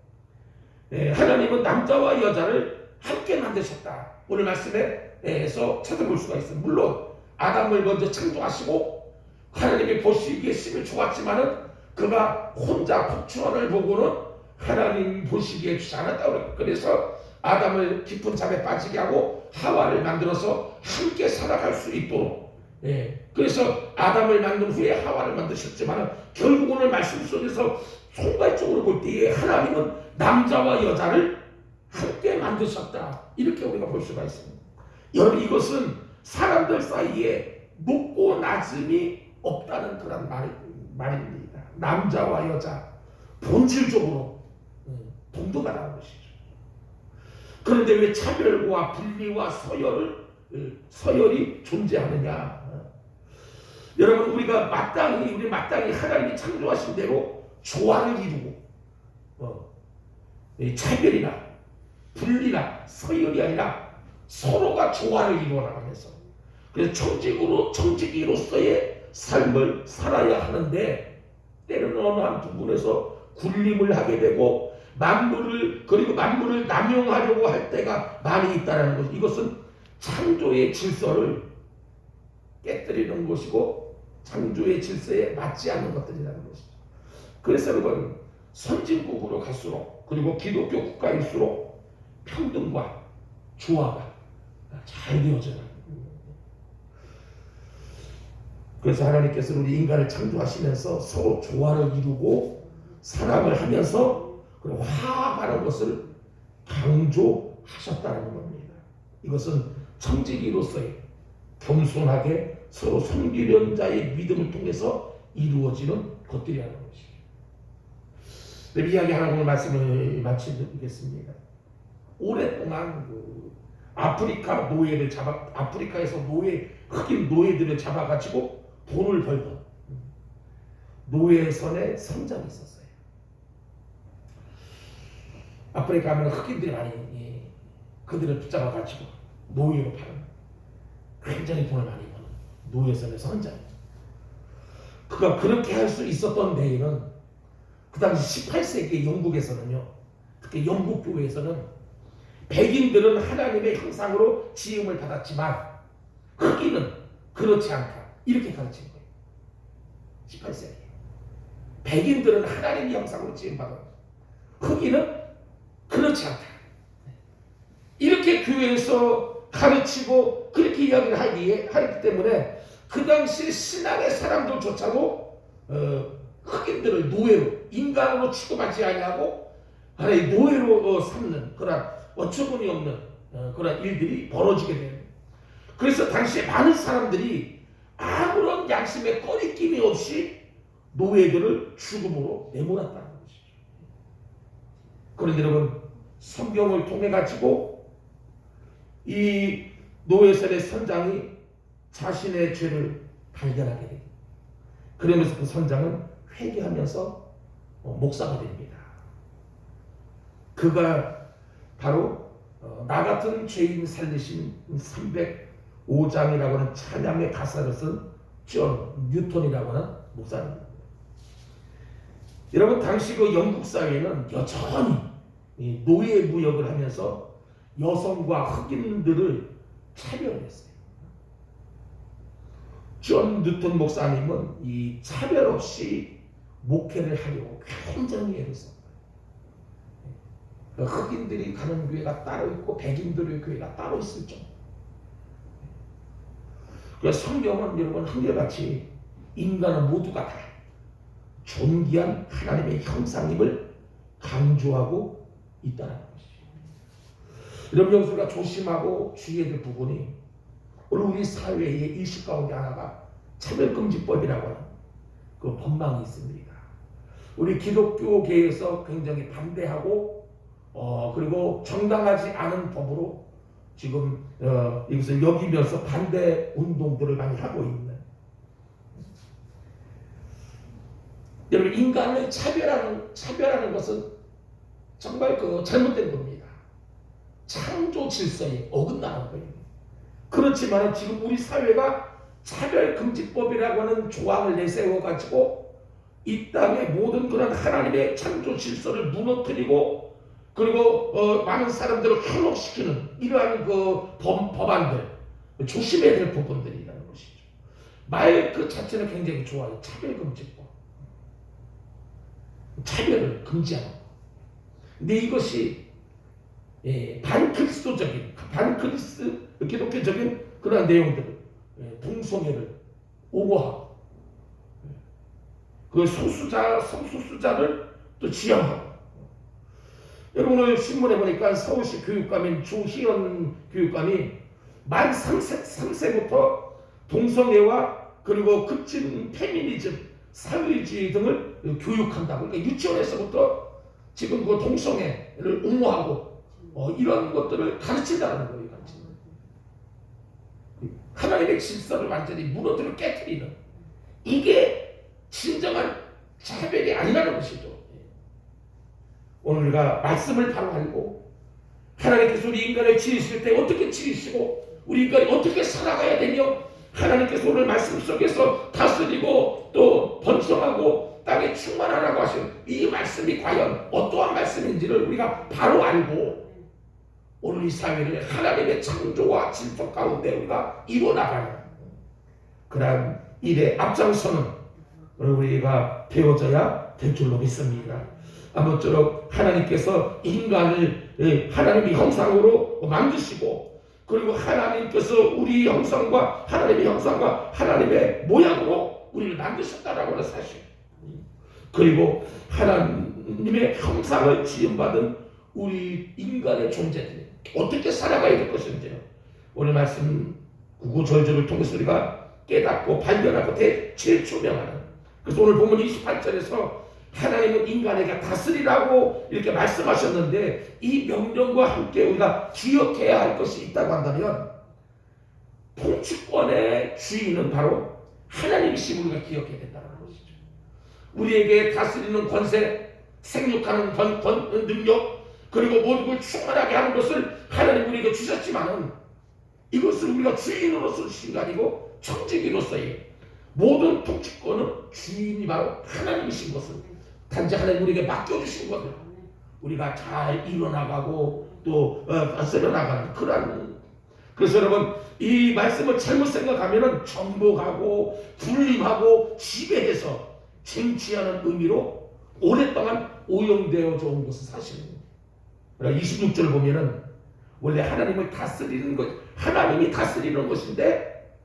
하나님은 남자와 여자를 함께 만드셨다. 오늘 말씀에서 찾아볼 수가 있어요. 물론 아담을 먼저 창조하시고 하나님이 보시기에 심히 좋았지만은 그가 혼자 폭주원을 보고는 하나님 보시기에 좋지 않았다고. 그래서 아담을 깊은 잠에 빠지게 하고 하와를 만들어서 함께 살아갈 수 있도록, 그래서 아담을 만든 후에 하와를 만드셨지만 결국 오늘 말씀 속에서 총괄적으로 볼 때에 하나님은 남자와 여자를 함께 만드셨다. 이렇게 우리가 볼 수가 있습니다. 여러분, 이것은 사람들 사이에 높고 낮음이 없다는 그런 말입니다. 남자와 여자 본질적으로 동등하다는 것이죠. 그런데 왜 차별과 분리와 서열이 존재하느냐? 여러분, 우리가 마땅히 하나님이 창조하신 대로 조화를 이루고, 차별이나 분리나 서열이 아니라 서로가 조화를 이루어 나가면서, 그래서 청지기로서의 삶을 살아야 하는데 때로는 어느 한 부분에서 군림을 하게 되고 만물을 남용하려고 할 때가 많이 있다는 것. 이것은 창조의 질서를 깨뜨리는 것이고 창조의 질서에 맞지 않는 것들이라는 것이죠. 그래서 여러분, 선진국으로 갈수록 그리고 기독교 국가일수록 평등과 조화가 잘 되어져요. 그래서 하나님께서 우리 인간을 창조하시면서 서로 조화를 이루고 사랑을 하면서 그리고 화합하는 것을 강조하셨다는 겁니다. 이것은 청지기로서의 겸손하게 서로 섬기는 자의 믿음을 통해서 이루어지는 것들이라는 것이죠. 네, 이야기 하나 오늘 말씀을 마치겠습니다. 오랫동안 아프리카에서 흑인 노예들을 잡아가지고 돈을 벌던 노예선의 선장이 있었어요. 아프리카 하면 흑인들이 많이 그들을 붙잡아가지고 노예로 파는 굉장히 돈을 많이 버는 노예선의 선장. 그가 그렇게 할 수 있었던 데에는 그 당시 18세기 영국에서는요, 특히 영국 교회에서는 백인들은 하나님의 형상으로 지음을 받았지만 흑인은 그렇지 않다, 이렇게 가르친 거예요. 18세기 백인들은 하나님의 형상으로 지음받은, 흑인은 그렇지 않다, 이렇게 교회에서 가르치고 그렇게 이야기를 하기 때문에 그 당시 신앙의 사람들조차도 흑인들을 노예로, 인간으로 취급하지 아니하고 하나의 노예로 삼는 그런 어처구니 없는 그런 일들이 벌어지게 됩니다. 그래서 당시에 많은 사람들이 아무런 양심의 꺼리낌이 없이 노예들을 죽음으로 내몰았다는 것이죠. 그런데 여러분, 성경을 통해 가지고 이 노예선의 선장이 자신의 죄를 발견하게 됩니다. 그러면서 그 선장은 회개하면서 목사가 됩니다. 그가 바로 나 같은 죄인 살리신 305장이라고 하는 찬양의 가사를 쓴 존 뉴턴이라고 하는 목사입니다. 여러분, 당시 그 영국 사회는 여전히 노예 무역을 하면서 여성과 흑인들을 차별했어요. 존 뉴턴 목사님은 이 차별 없이 목회를 하려고 굉장히 애를 썼어요. 흑인들이 가는 교회가 따로 있고 백인들의 교회가 따로 있을 정도. 그래서 성경은 여러분 한결같이 인간은 모두가 다 존귀한 하나님의 형상임을 강조하고 있다는 것이죠. 여러분, 여기서 우리가 조심하고 주의해야 될 부분이 오늘 우리 사회의 일식 가운데 하나가 차별금지법이라고 하는 그 법망이 있습니다. 우리 기독교계에서 굉장히 반대하고 그리고 정당하지 않은 법으로 지금 이것을 여기면서 반대 운동들을 많이 하고 있는, 여러분, 인간을 차별하는 것은 정말 잘못된 겁니다. 창조 질서에 어긋나는 거예요. 그렇지만 지금 우리 사회가 차별금지법이라고 하는 조항을 내세워 가지고 이 땅의 모든 그런 하나님의 창조 질서를 무너뜨리고 그리고 많은 사람들을 현혹시키는 이러한 그 법안들, 조심해야 될 부분들이라는 것이죠. 말 그 자체는 굉장히 좋아요. 차별금지법, 차별을 금지하는 것. 근데 이것이 반그리스도적인, 기독교적인 그런 내용들을, 동성애를 옹호하고 그 성소수자를 또 지향하고. 여러분, 오늘 신문에 보니까 서울시 교육감인 조희연 교육감이 만 3세부터 동성애와 그리고 급진 페미니즘, 사회주의 등을 교육한다고. 그러니까 유치원에서부터 지금 그 동성애를 옹호하고 이런 것들을 가르친다는 거예요. 하나님의 질서를 완전히 무너뜨려 깨뜨리는, 이게 진정한 차별이 아니라는 것이죠. 오늘 우리가 말씀을 바로 알고 하나님께서 우리 인간을 지으실 때 어떻게 지으시고 우리 인간이 어떻게 살아가야 되며 하나님께서 오늘 말씀 속에서 다스리고 또 번성하고 땅에 충만하라고 하신 이 말씀이 과연 어떠한 말씀인지를 우리가 바로 알고 오늘 이 사회를 하나님의 창조와 질서 가운데 우리가 이뤄나가는 그러한 일에 앞장서는 우리가 되어져야 될 줄로 믿습니다. 아무쪼록 하나님께서 인간을 하나님의 형상으로 만드시고, 그리고 하나님께서 우리 형상과 하나님의 형상과 하나님의 모양으로 우리를 만드셨다라고 하는 사실, 그리고 하나님의 형상을 지음받은 우리 인간의 존재들이 어떻게 살아가야 될 것인지요, 오늘 말씀 구구절절을 통해서 우리가 깨닫고 발견하고 재조명하는. 그래서 오늘 보면 28절에서 하나님은 인간에게 다스리라고 이렇게 말씀하셨는데, 이 명령과 함께 우리가 기억해야 할 것이 있다고 한다면 통치권의 주인은 바로 하나님이심을 우리가 기억해야 된다는 것이죠. 우리에게 다스리는 권세, 생육하는 능력, 그리고 모든 걸 충만하게 하는 것을 하나님 우리에게 주셨지만은, 이것을 우리가 주인으로서 주신 게 아니고 청지기로서의 모든 통치권은 주인이 바로 하나님이신 것을, 단지 하나님 우리에게 맡겨주신 것을 우리가 잘 이뤄나가고 또 써려나가는 그러한. 그래서 여러분, 이 말씀을 잘못 생각하면은 정복하고 군림하고 지배해서 쟁취하는 의미로 오랫동안 오용되어져 온 것은 사실입니다. 26절을 보면은 원래 하나님을 다스리는 것, 하나님이 다스리는 것인데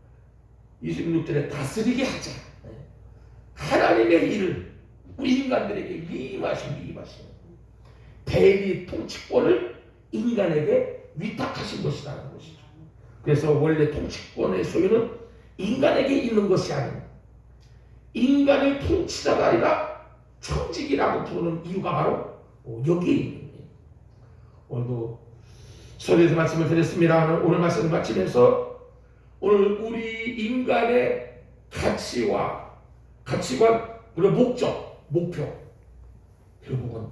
26절에 다스리게 하자. 하나님의 일을 우리 인간들에게 위임하신 대리 통치권을 인간에게 위탁하신 것이라는 것이죠. 그래서 원래 통치권의 소유는 인간에게 있는 것이 아닌 인간의 통치자가 아니라 청직이라고 부르는 이유가 바로 여기에 있는 거예요. 오늘도 소리에서 말씀을 드렸습니다. 오늘 말씀을 마치면서 오늘 우리 인간의 가치관, 그리고 목표, 결국은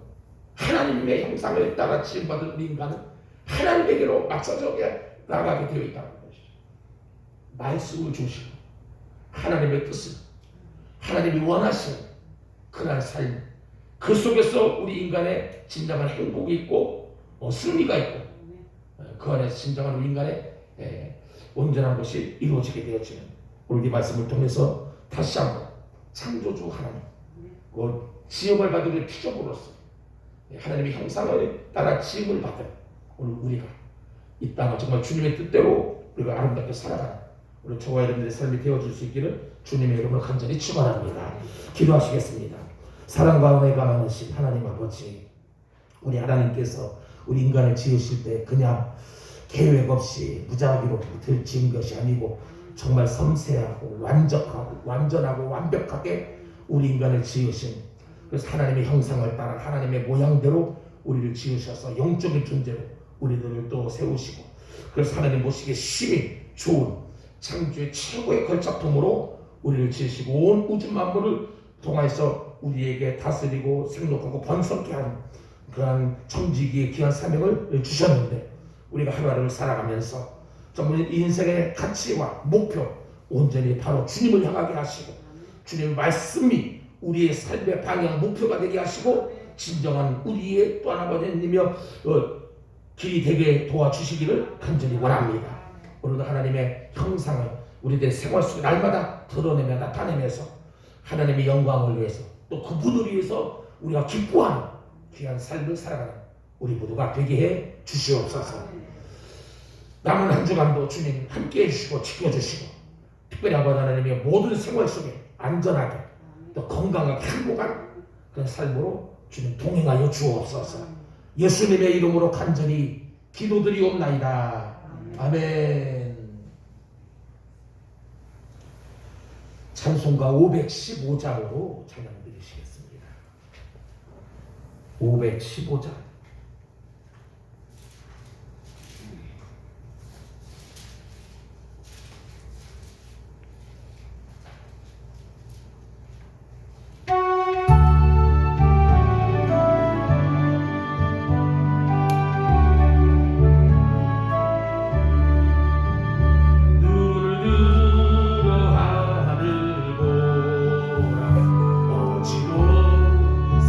하나님의 형상을 따라 지음받은 우리 인간은 하나님에게로 맞춰져 나가게 되어 있다는 것이죠. 말씀을 중심으로 하나님의 뜻을, 하나님이 원하시는 그런 삶, 그 속에서 우리 인간의 진정한 행복이 있고 승리가 있고, 그 안에서 진정한 우리 인간의 온전한 것이 이루어지게 되었지만, 오늘 이 말씀을 통해서 다시 한번 창조주 하나님, 지음을 받은 우리 피조물로서 하나님의 형상을 따라 지음을 받은 오늘 우리가 이 땅을 정말 주님의 뜻대로 우리가 아름답게 살아가는 우리 저와 여러분들의 삶이 되어줄 수 있기를 주님의 이름으로 간절히 축원합니다. 기도하시겠습니다. 사랑과 은혜가 많으신 하나님 아버지, 우리 하나님께서 우리 인간을 지으실 때 그냥 계획 없이 무작위로 지은 것이 아니고 정말 섬세하고 완전하고 완벽하게 우리 인간을 지으신, 그래서 하나님의 형상을 따라 하나님의 모양대로 우리를 지으셔서 영적인 존재로 우리들을 또 세우시고, 그래서 하나님 보시기에 심히 좋은 창조의 최고의 걸작품으로 우리를 지으시고 온 우주 만물을 통해서 우리에게 다스리고 생육하고 번성케 하는 그러한 청지기의 귀한 사명을 주셨는데, 우리가 하루하루를 살아가면서 정말 인생의 가치와 목표 온전히 바로 주님을 향하게 하시고, 주님의 말씀이 우리의 삶의 방향 목표가 되게 하시고, 진정한 우리의 또 하나님이며 길이 되게 도와주시기를 간절히 원합니다. 오늘도 하나님의 형상을 우리들의 생활 속에 날마다 드러내며 나타내면서 하나님의 영광을 위해서 또 그분을 위해서 우리가 기뻐하는 귀한 삶을 살아가는 우리 모두가 되게 해 주시옵소서. 남은 한 주간도 주님 함께 해주시고 지켜주시고, 특별히 아버지 하나님의 모든 생활 속에 안전하게 또 건강하게 행복한 그런 삶으로 주님 동행하여 주옵소서. 예수님의 이름으로 간절히 기도드리옵나이다. 아멘. 찬송가 515장으로 찬양 드리시겠습니다. 515장.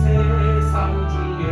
세상 중에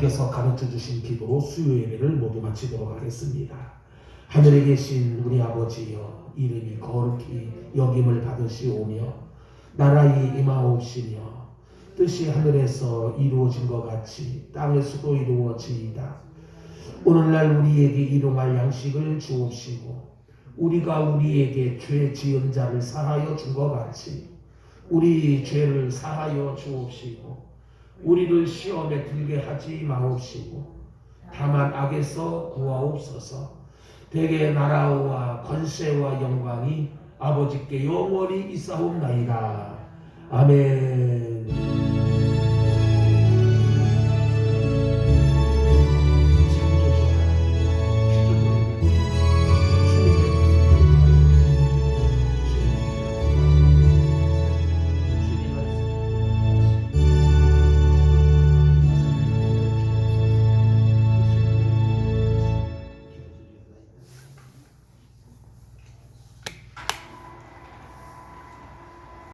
주님께서 가르쳐 주신 기도로 수요 예배를 모두 마치도록 하겠습니다. 하늘에 계신 우리 아버지여, 이름이 거룩히 여김을 받으시오며 나라의 임하옵시며 뜻이 하늘에서 이루어진 것 같이 땅에서도 이루어지이다. 오늘날 우리에게 일용할 양식을 주옵시고 우리가 우리에게 죄 지은 자를 사하여 준 것 같이 우리 죄를 사하여 주옵시고 우리를 시험에 들게 하지 마옵시고 다만 악에서 구하옵소서. 대개 나라와 권세와 영광이 아버지께 영원히 있사옵나이다. 아멘.